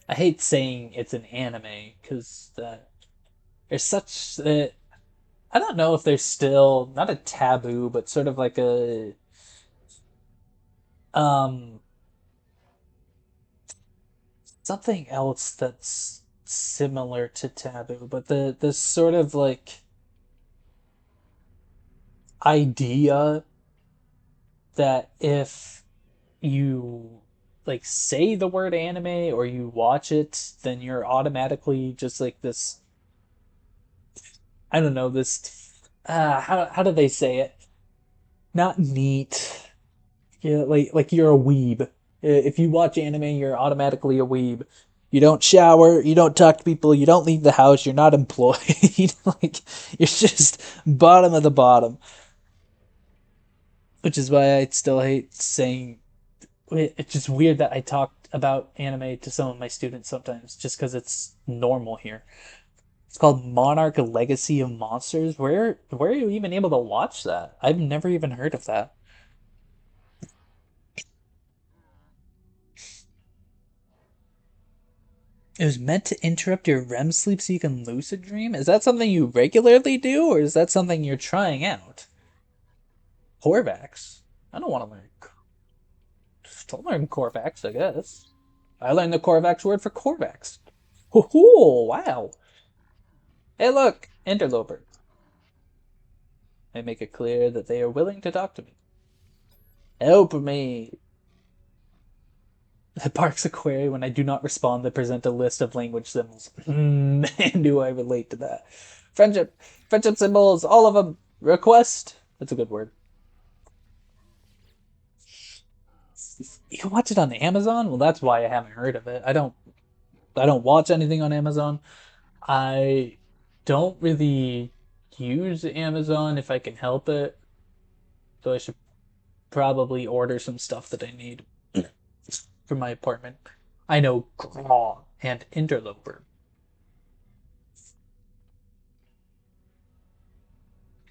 I hate saying it's an anime because there's such. I don't know if there's still not a taboo, but sort of like a um something else that's similar to taboo, but the sort of like idea that if you like say the word anime or you watch it, then you're automatically just like this. I don't know this. How do they say it? Not neat. Yeah, like you're a weeb. If you watch anime, you're automatically a weeb. You don't shower, you don't talk to people, you don't leave the house, you're not employed. Like you're just bottom of the bottom. Which is why I still hate saying it's just weird that I talk about anime to some of my students sometimes just because it's normal here. It's called Monarch Legacy of Monsters. Where are you even able to watch that? I've never even heard of that. It was meant to interrupt your REM sleep so you can lucid dream? Is that something you regularly do, or is that something you're trying out? Corvax? I don't want to learn. Just to learn Corvax, I guess. I learned the Corvax word for Corvax. Oh, wow. Hey, look, interloper. I make it clear that they are willing to talk to me. Help me. The Park's a query when I do not respond, they present a list of language symbols. Man, do I relate to that. Friendship. Friendship symbols, all of them. Request. That's a good word. You can watch it on Amazon? Well, that's why I haven't heard of it. I don't watch anything on Amazon. I don't really use Amazon if I can help it. So I should probably order some stuff that I need for my apartment. I know Graw and Interloper.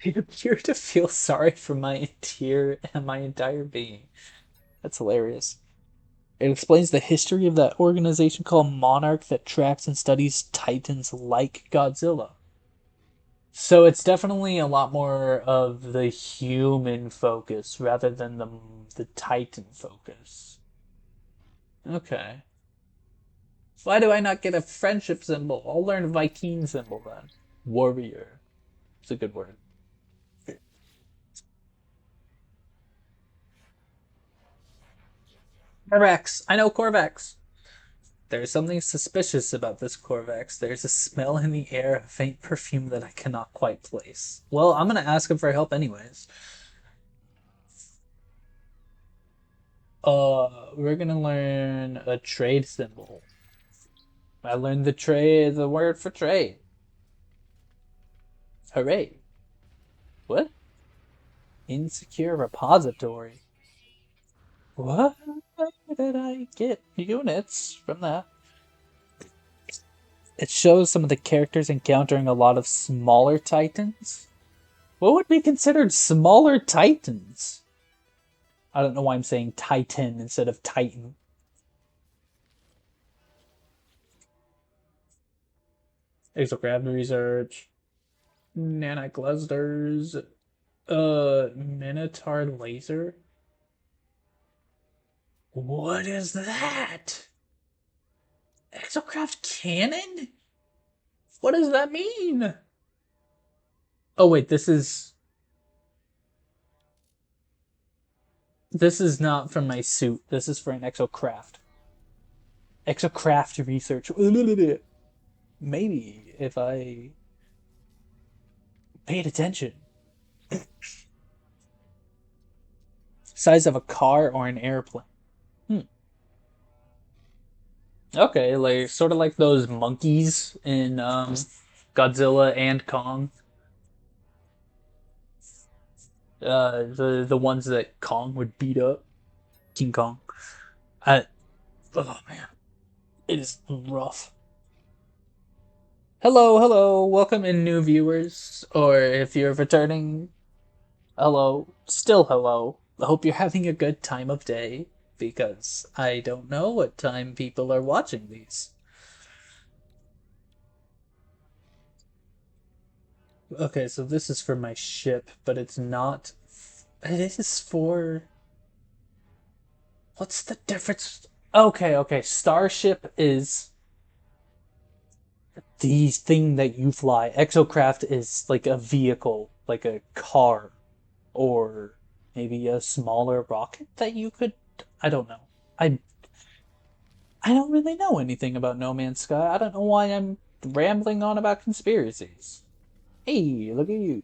I appear to feel sorry for my entire being. That's hilarious. It explains the history of that organization called Monarch that tracks and studies titans like Godzilla. So it's definitely a lot more of the human focus rather than the Titan focus. Okay. Why do I not get a friendship symbol? I'll learn Viking symbol then. Warrior. It's a good word. Corvax. I know Corvax. There's something suspicious about this Corvax. There's a smell in the air, a faint perfume that I cannot quite place. Well, I'm gonna ask him for help anyways. We're gonna learn a trade symbol. I learned the word for trade. Hooray. What? Insecure repository. What did I get units from that? It shows some of the characters encountering a lot of smaller titans. What would be considered smaller titans? I don't know why I'm saying titan instead of titan. Exocraft research. Nanoclusters. Minotaur laser. What is that? Exocraft cannon? What does that mean? Oh wait, this is not from my suit. This is for an exocraft. Exocraft research. Maybe if I paid attention. Size of a car or an airplane. Hmm. Okay, like sort of like those monkeys in Godzilla and Kong. The ones that Kong would beat up. King Kong. I, oh man, it is rough. Hello, hello, welcome in new viewers, or if you're returning, hello, still hello. I hope you're having a good time of day, because I don't know what time people are watching these. Okay, so this is for my ship, but it's not. It is for. What's the difference? Okay, okay. Starship is the thing that you fly. Exocraft is like a vehicle, like a car, or maybe a smaller rocket that you could. I don't know. I I don't really know anything about No Man's Sky. I don't know why I'm rambling on about conspiracies. Hey, look at you.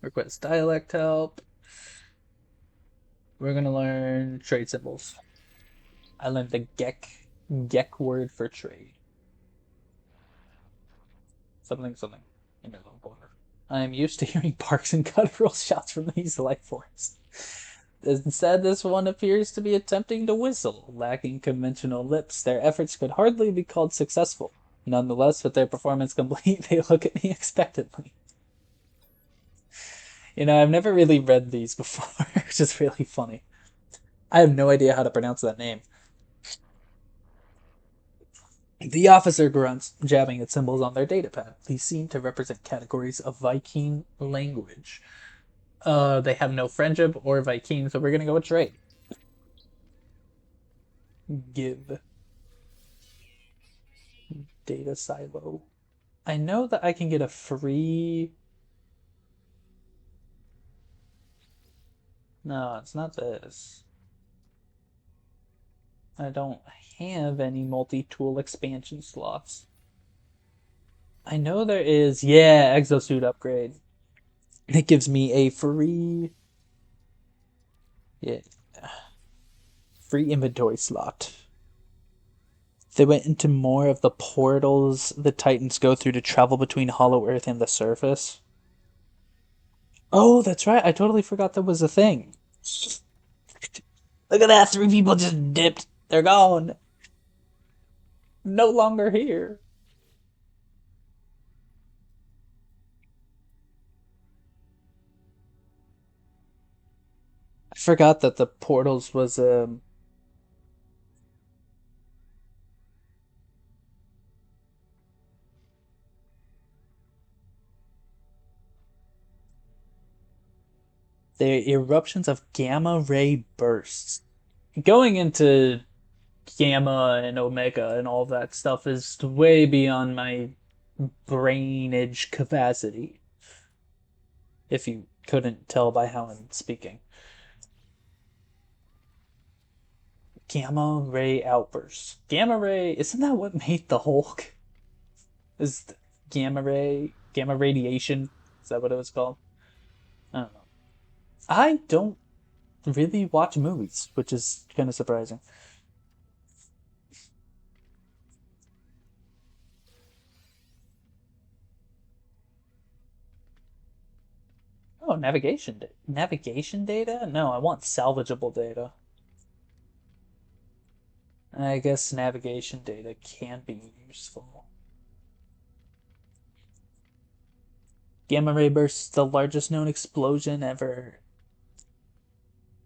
Request dialect help. We're gonna learn trade symbols. I learned the Gek word for trade. Something something. I am used to hearing barks and guttural shots from these life forms. Instead, this one appears to be attempting to whistle. Lacking conventional lips, their efforts could hardly be called successful. Nonetheless, with their performance complete, they look at me expectantly. I've never really read these before, which is really funny. I have no idea how to pronounce that name. The officer grunts, jabbing at symbols on their datapad. These seem to represent categories of Viking language. They have no friendship or Viking, so we're gonna go with trade. Give. Data silo. I know that I can get a free... No, it's not this. I don't have any multi-tool expansion slots. I know there is... Yeah, exosuit upgrade. It gives me a free... Yeah. Free inventory slot. They went into more of the portals the Titans go through to travel between Hollow Earth and the surface. Oh, that's right. I totally forgot that was a thing. Look at that. 3 people just dipped. They're gone. No longer here. I forgot that the portals was the eruptions of gamma ray bursts. Going into gamma and omega and all that stuff is way beyond my brainage capacity. If you couldn't tell by how I'm speaking. Gamma ray outbursts. Gamma ray, isn't that what made the Hulk? Is gamma radiation? Is that what it was called? I don't know. I don't really watch movies, which is kind of surprising. Oh, navigation data? No, I want salvageable data. I guess navigation data can be useful. Gamma ray bursts, the largest known explosion ever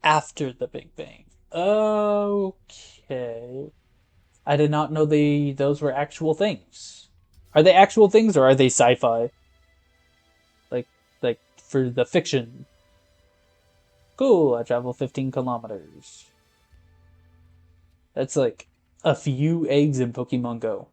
after the Big Bang. Okay. I did not know those were actual things. Are they actual things or are they sci-fi? Like like for the fiction. Cool, I travel 15 kilometers. That's like a few eggs in Pokemon Go.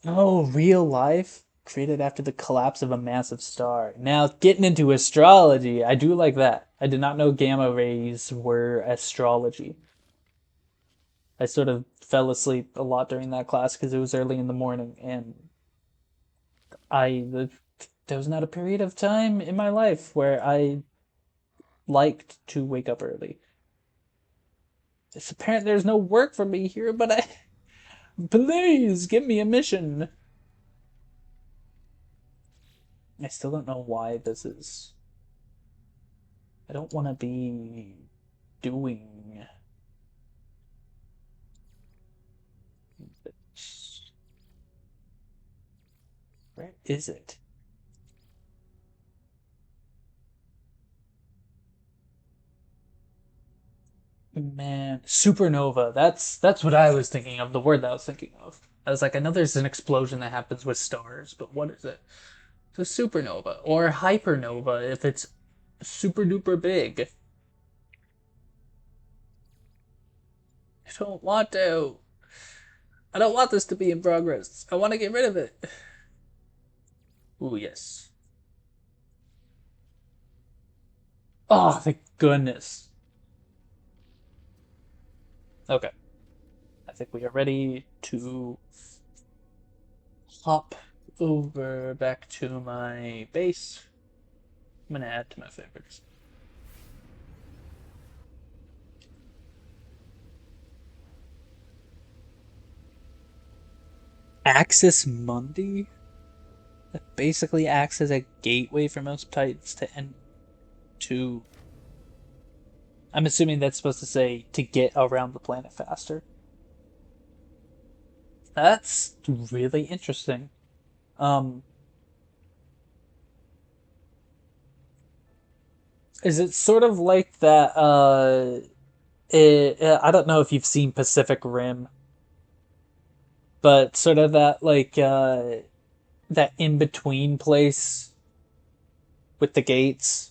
Oh, real life? Created after the collapse of a massive star. Now, getting into astrology, I do like that. I did not know gamma rays were astrology. I sort of fell asleep a lot during that class because it was early in the morning, and there was not a period of time in my life where I liked to wake up early. It's apparent there's no work for me here, but please give me a mission. I still don't know why this is. I don't want to be doing this. Where is it? Man, supernova. That's what I was thinking of. The word that I was thinking of. I was like, I know there's an explosion that happens with stars, but what is it? It's a supernova or hypernova if it's super duper big. I don't want to. I don't want this to be in progress. I want to get rid of it. Ooh, yes. Oh, thank goodness. Okay. I think we are ready to hop over back to my base. I'm gonna add to my favorites. Axis Mundi? That basically acts as a gateway for most Titans to end to. I'm assuming that's supposed to say to get around the planet faster. That's really interesting. Um, is it sort of like that? I don't know if you've seen Pacific Rim, but sort of that like that in between place with the gates.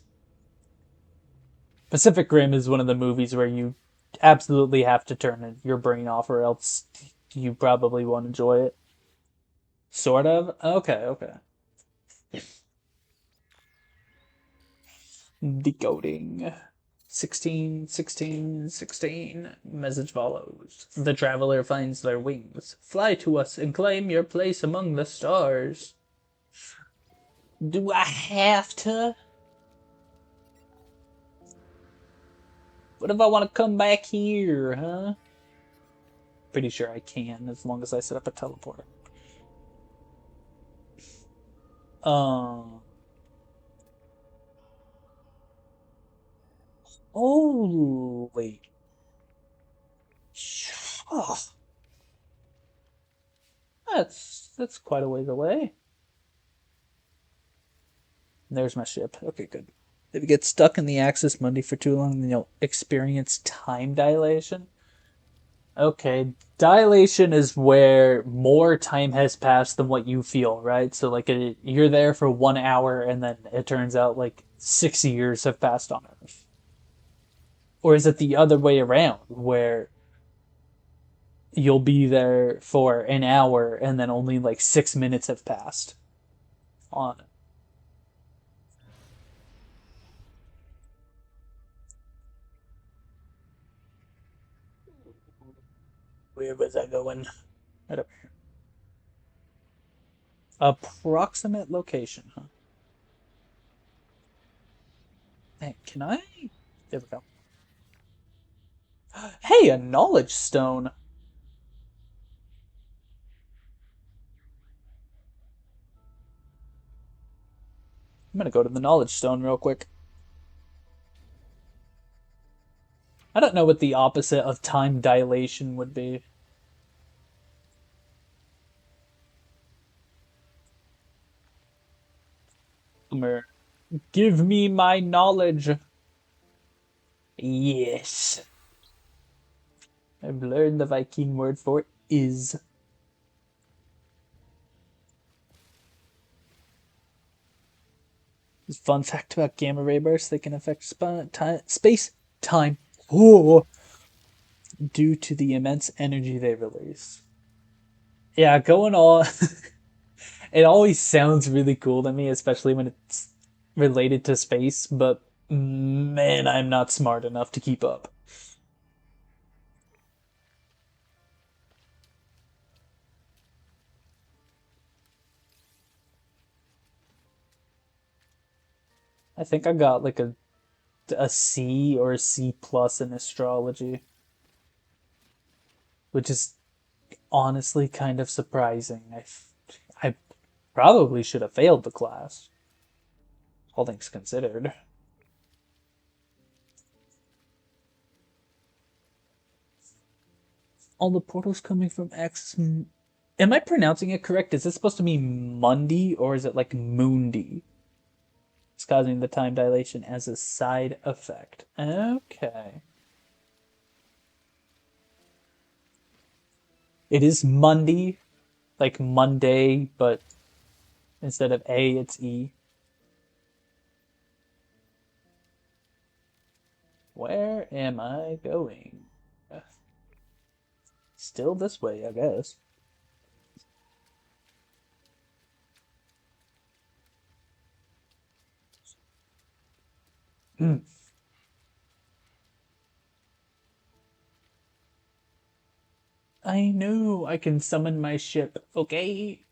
Pacific Rim is one of the movies where you absolutely have to turn your brain off, or else you probably won't enjoy it. Sort of. Okay, okay. Decoding. 16, 16, 16. Message follows. The traveler finds their wings. Fly to us and claim your place among the stars. Do I have to? What if I want to come back here, huh? Pretty sure I can, as long as I set up a teleporter. Um. Holy. Oh, that's quite a ways away. There's my ship. Okay, good. If you get stuck in the Axis Mundi for too long, then you'll experience time dilation. Okay, dilation is where more time has passed than what you feel, right? So, like, you're there for 1 hour, and then it turns out like 6 years have passed on Earth. Or is it the other way around, where you'll be there for an hour, and then only like 6 minutes have passed on? Where was I going? I don't- Approximate location, huh? Hey, can I? There we go. Hey, a knowledge stone. I'm gonna go to the knowledge stone real quick. I don't know what the opposite of time dilation would be. Boomer. Give me my knowledge. Yes. I've learned the Viking word for is. Fun fact about gamma ray bursts: they can affect space time due to the immense energy they release. Yeah, going on. It always sounds really cool to me, especially when it's related to space, but man, I'm not smart enough to keep up. I think I got like a C or a C plus in astrology, which is honestly kind of surprising. I probably should have failed the class, all things considered. All the portals coming from X. Am I pronouncing it correct? Is this supposed to be Mundi or is it like Mundi? It's causing the time dilation as a side effect. Okay. It is Monday, like Monday, but instead of A, it's E. Where am I going? Still this way, I guess. Hmm. I know I can summon my ship, okay?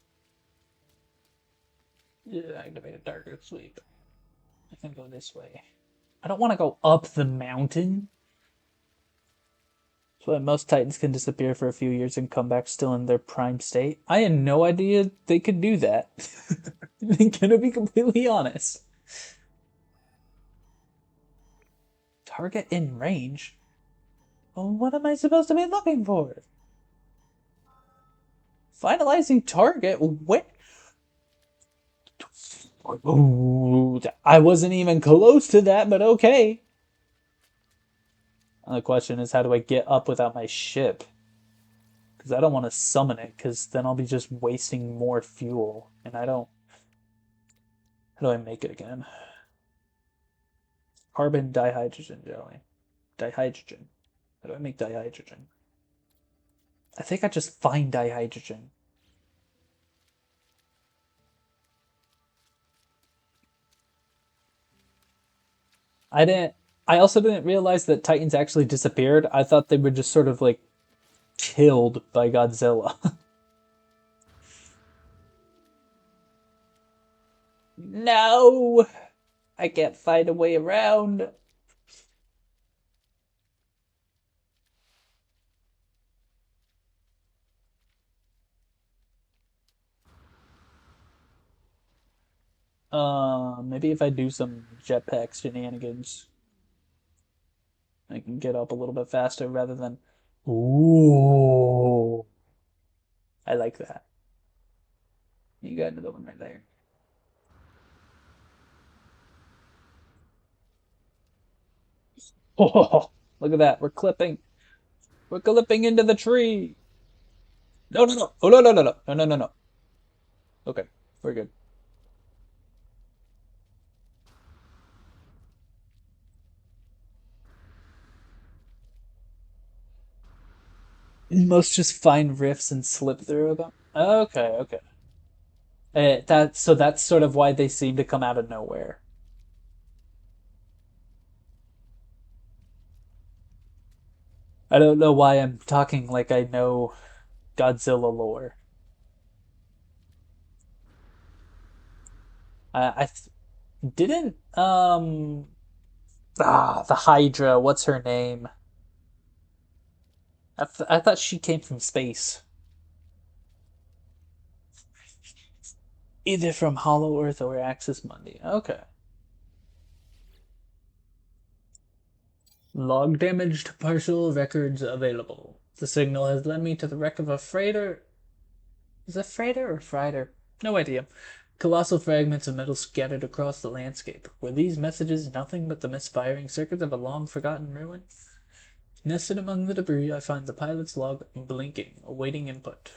Yeah, activated target sweep. I can go this way. I don't want to go up the mountain. So most Titans can disappear for a few years and come back still in their prime state. I had no idea they could do that. I'm gonna be completely honest. Target in range? Well, what am I supposed to be looking for? Finalizing target? What? Ooh, I wasn't even close to that, but okay. And the question is, how do I get up without my ship? Because I don't want to summon it, because then I'll be just wasting more fuel. And I don't... How do I make it again? Carbon dihydrogen jelly. Dihydrogen. How do I make dihydrogen? I think I just find dihydrogen. I didn't... I also didn't realize that Titans actually disappeared. I thought they were just sort of like killed by Godzilla. No! I can't find a way around. Maybe if I do some jetpack shenanigans, I can get up a little bit faster rather than. Ooh, I like that. You got another one right there. Oh, look at that. We're clipping. We're clipping into the tree. No, no, no. Oh, no, no, no, no. No, no, no, no. Okay, we're good. Most just find rifts and slip through them. Okay, okay. That's sort of why they seem to come out of nowhere. I don't know why I'm talking like I know Godzilla lore. I didn't the Hydra. What's her name? I thought she came from space, either from Hollow Earth or Axis Mundi. Okay. Log damaged partial records available. The signal has led me to the wreck of a freighter. Is it freighter or freighter? No idea. Colossal fragments of metal scattered across the landscape. Were these messages nothing but the misfiring circuits of a long forgotten ruin? Nested among the debris, I find the pilot's log blinking, awaiting input.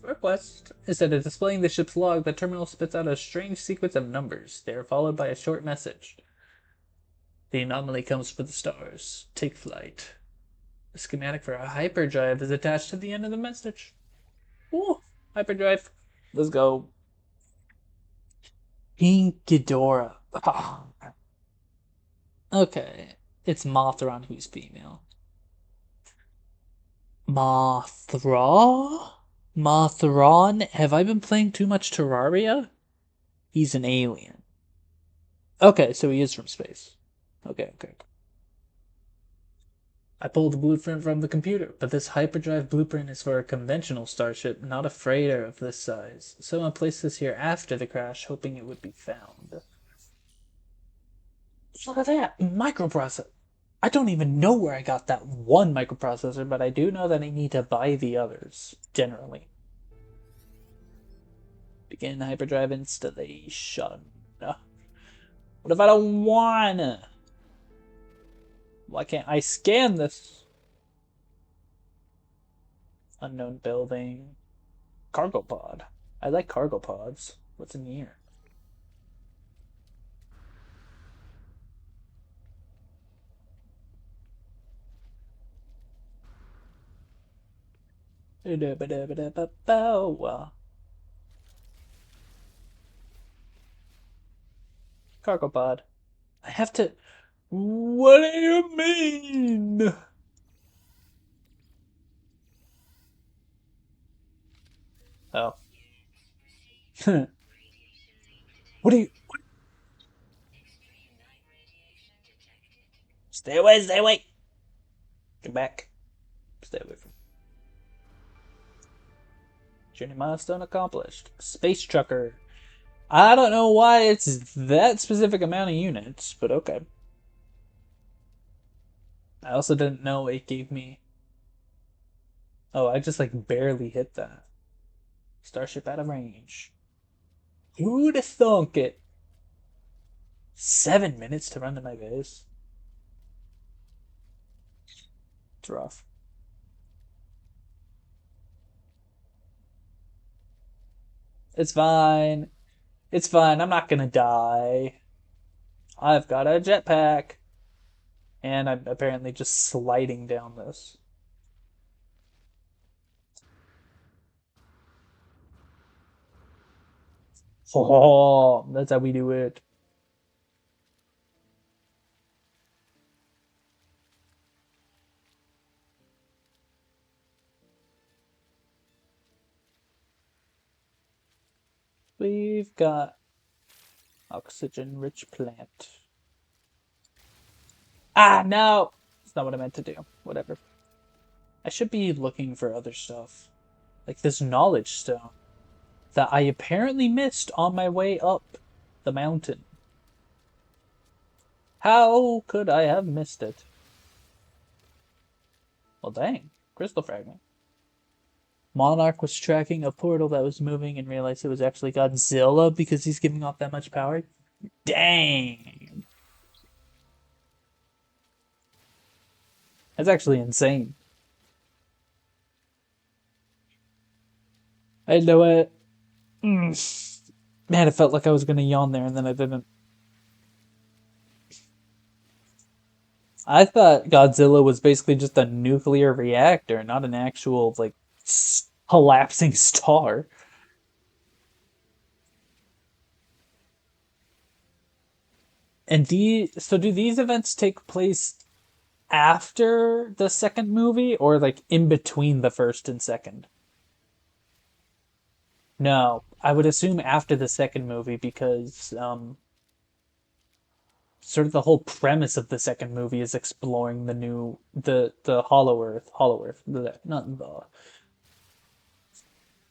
Request. Instead of displaying the ship's log, the terminal spits out a strange sequence of numbers. They are followed by a short message. The anomaly comes for the stars. Take flight. A schematic for a hyperdrive is attached to the end of the message. Ooh, hyperdrive. Let's go. Pink Ghidorah. Okay. It's Mothron who's female. Mothra? Mothron? Have I been playing too much Terraria? He's an alien. Okay, so he is from space. Okay, okay. I pulled the blueprint from the computer, but this hyperdrive blueprint is for a conventional starship, not a freighter of this size. Someone placed this here after the crash, hoping it would be found. Look at that! Microprocessor! I don't even know where I got that one microprocessor, but I do know that I need to buy the others, generally. Begin hyperdrive installation. What if I don't wanna? Why can't I scan this? Unknown building. Cargo pod. I like cargo pods. What's in here? Cargo pod. I have to. What do you mean? Oh. What are you? Stay away! Stay away! Get back! Stay away from. Journey milestone accomplished. Space trucker. I don't know why it's that specific amount of units, but okay. I also didn't know it gave me. Oh, I just like barely hit that. Starship out of range. Who'd have thunk it? 7 minutes to run to my base. It's rough. It's fine. It's fine. I'm not gonna die. I've got a jetpack. And I'm apparently just sliding down this. Oh, that's how we do it. We've got oxygen-rich plant. Ah, no! It's not what I meant to do. Whatever. I should be looking for other stuff. Like this knowledge stone that I apparently missed on my way up the mountain. How could I have missed it? Well, dang. Crystal fragment. Monarch was tracking a portal that was moving and realized it was actually Godzilla because he's giving off that much power. Dang. That's actually insane. I know it. Man, it felt like I was gonna yawn there and then I didn't. I thought Godzilla was basically just a nuclear reactor, not an actual, like, collapsing star. And so do these events take place after the second movie or like in between the first and second? No, I would assume after the second movie because sort of the whole premise of the second movie is exploring the Hollow Earth, not the.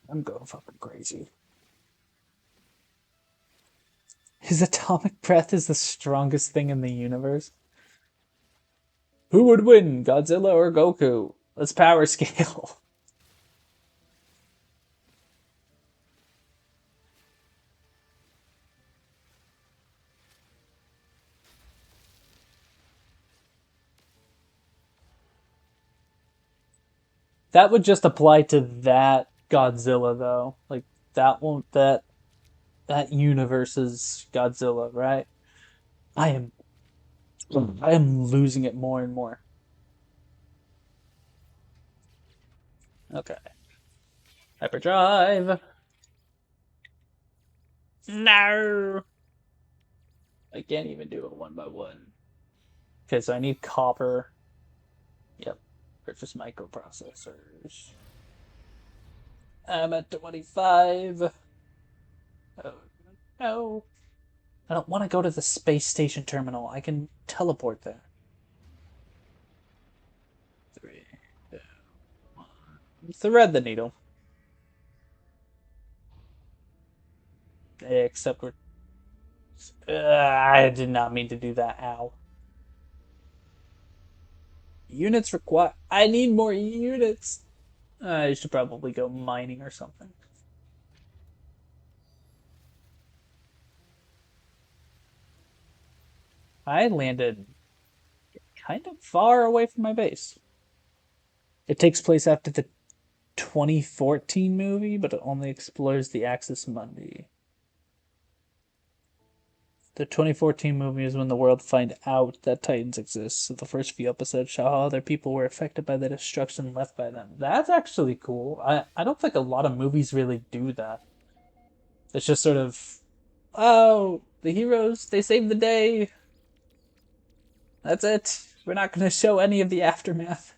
I'm going fucking crazy. His atomic breath is the strongest thing in the universe. Who would win, Godzilla or Goku? Let's power scale. That would just apply to that Godzilla though. Like that won't that universe's Godzilla, right? I am I am losing it more and more. Okay. Hyperdrive. No. I can't even do it one by one. Okay, so I need copper. Yep. Purchase microprocessors. I'm at 25. Oh, no. I don't want to go to the space station terminal. I can teleport there. 3, 2, 1. Thread the needle. Except we're. I did not mean to do that. Ow. Units required. I need more units. I should probably go mining or something. I landed kind of far away from my base. It takes place after the 2014 movie, but it only explores the Axis Mundi. The 2014 movie is when the world find out that Titans exist, so the first few episodes show how other people were affected by the destruction left by them. That's actually cool. I don't think a lot of movies really do that. It's just sort of, oh, the heroes, they saved the day. That's it. We're not going to show any of the aftermath.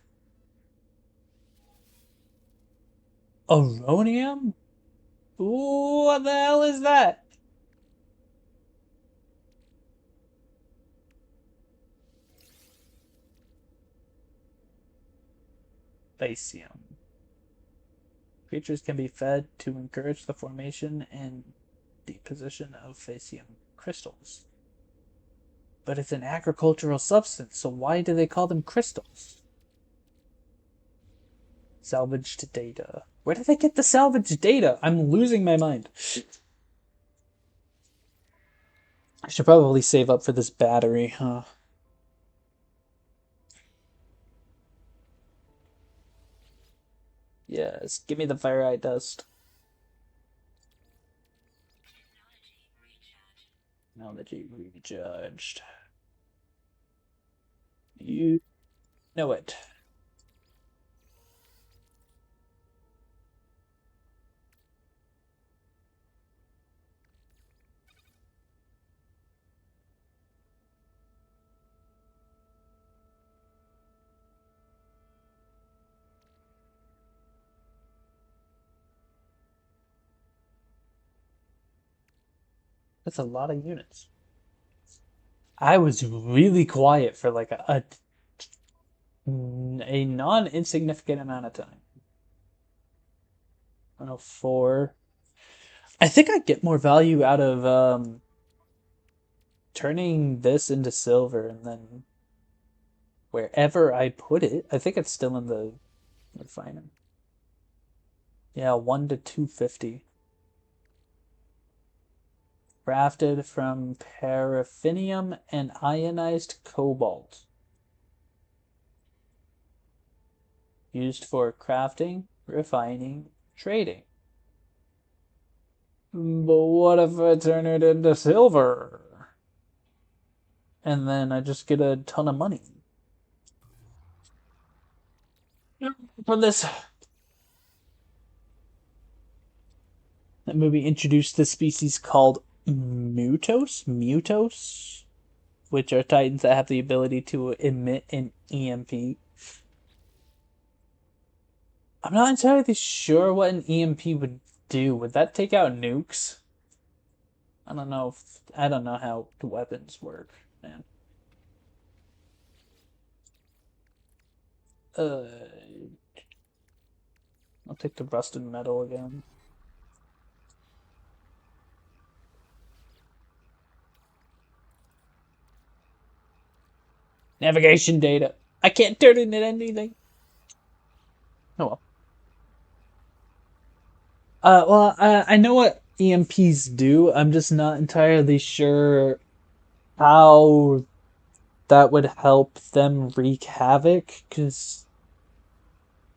Aronium? Ooh, what the hell is that? Facium. Creatures can be fed to encourage the formation and deposition of facium crystals. But it's an agricultural substance, so why do they call them crystals? Salvaged data. Where did they get the salvaged data? I'm losing my mind. I should probably save up for this battery, huh? Yes, give me the fire eye dust. Technology recharged. You know it. That's a lot of units. I was really quiet for like a non insignificant amount of time. 104. I think I get more value out of turning this into silver and then wherever I put it, I think it's still in the refiner. Yeah, 1 to 250. Crafted from paraffinium and ionized cobalt. Used for crafting, refining, trading. But what if I turn it into silver? And then I just get a ton of money from this. That movie introduced this species called mutos, which are titans that have the ability to emit an EMP. I'm not entirely sure what an EMP would do. Would that take out nukes? I don't know. I don't know how weapons work, man. Uh, I'll take the rusted metal again. Navigation data. I can't turn it into anything. Oh well. I know what EMPs do. I'm just not entirely sure how that would help them wreak havoc. Cause,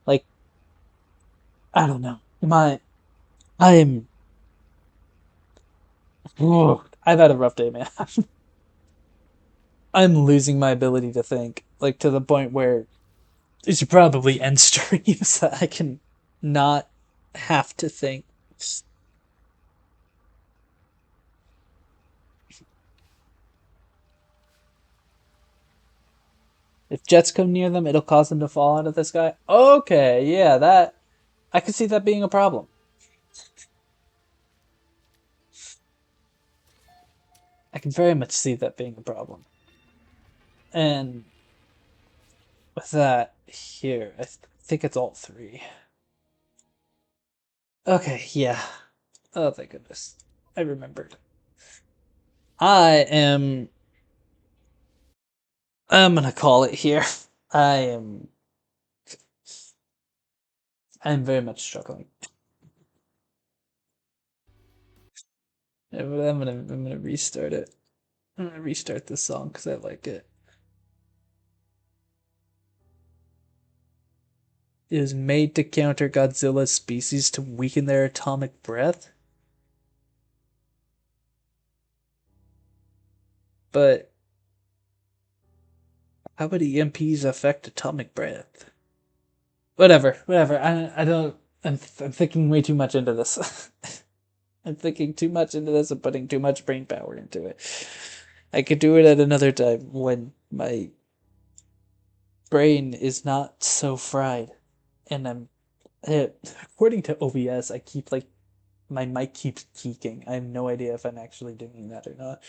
like, I don't know. I'm. I've had a rough day, man. I'm losing my ability to think, like to the point where it should probably end streams so I can not have to think. If jets come near them, it'll cause them to fall out of the sky. Okay, yeah, that I can see that being a problem. I can very much see that being a problem. And with that here, I think it's all three. Okay, yeah. Oh, thank goodness. I remembered. I am. I'm gonna call it here. I am. I'm very much struggling. I'm gonna restart it. I'm gonna restart this song because I like it. It is made to counter Godzilla's species to weaken their atomic breath. But how would EMPs affect atomic breath? Whatever. I don't. I'm thinking way too much into this. I'm thinking too much into this and putting too much brain power into it. I could do it at another time when my brain is not so fried, and according to OBS, I keep like my mic keeps keeking. I have no idea if I'm actually doing that or not.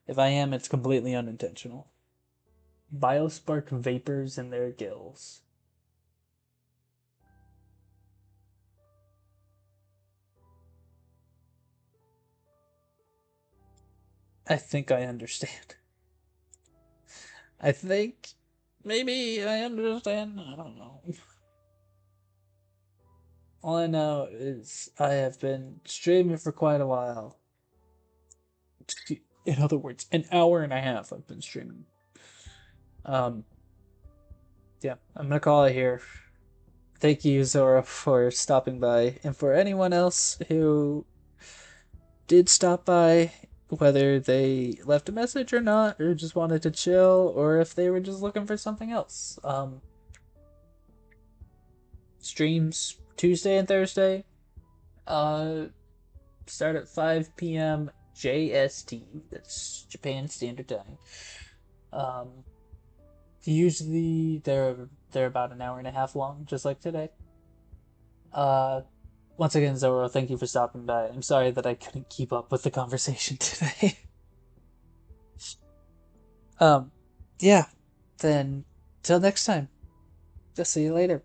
If I am, it's completely unintentional. Biospark vapors in their gills. I think I understand. I think maybe I understand. I don't know. All I know is I have been streaming for quite a while. In other words, an hour and a half I've been streaming. Um, yeah, I'm gonna call it here. Thank you, Zora, for stopping by, and for anyone else who did stop by, whether they left a message or not, or just wanted to chill, or if they were just looking for something else. Streams Tuesday and Thursday. Uh, start at 5 p.m. JST. That's Japan Standard Time. Um, usually they're about an hour and a half long, just like today. Uh, Once again, Zoro, thank you for stopping by. I'm sorry that I couldn't keep up with the conversation today. um, yeah. Then till next time. Just see you later.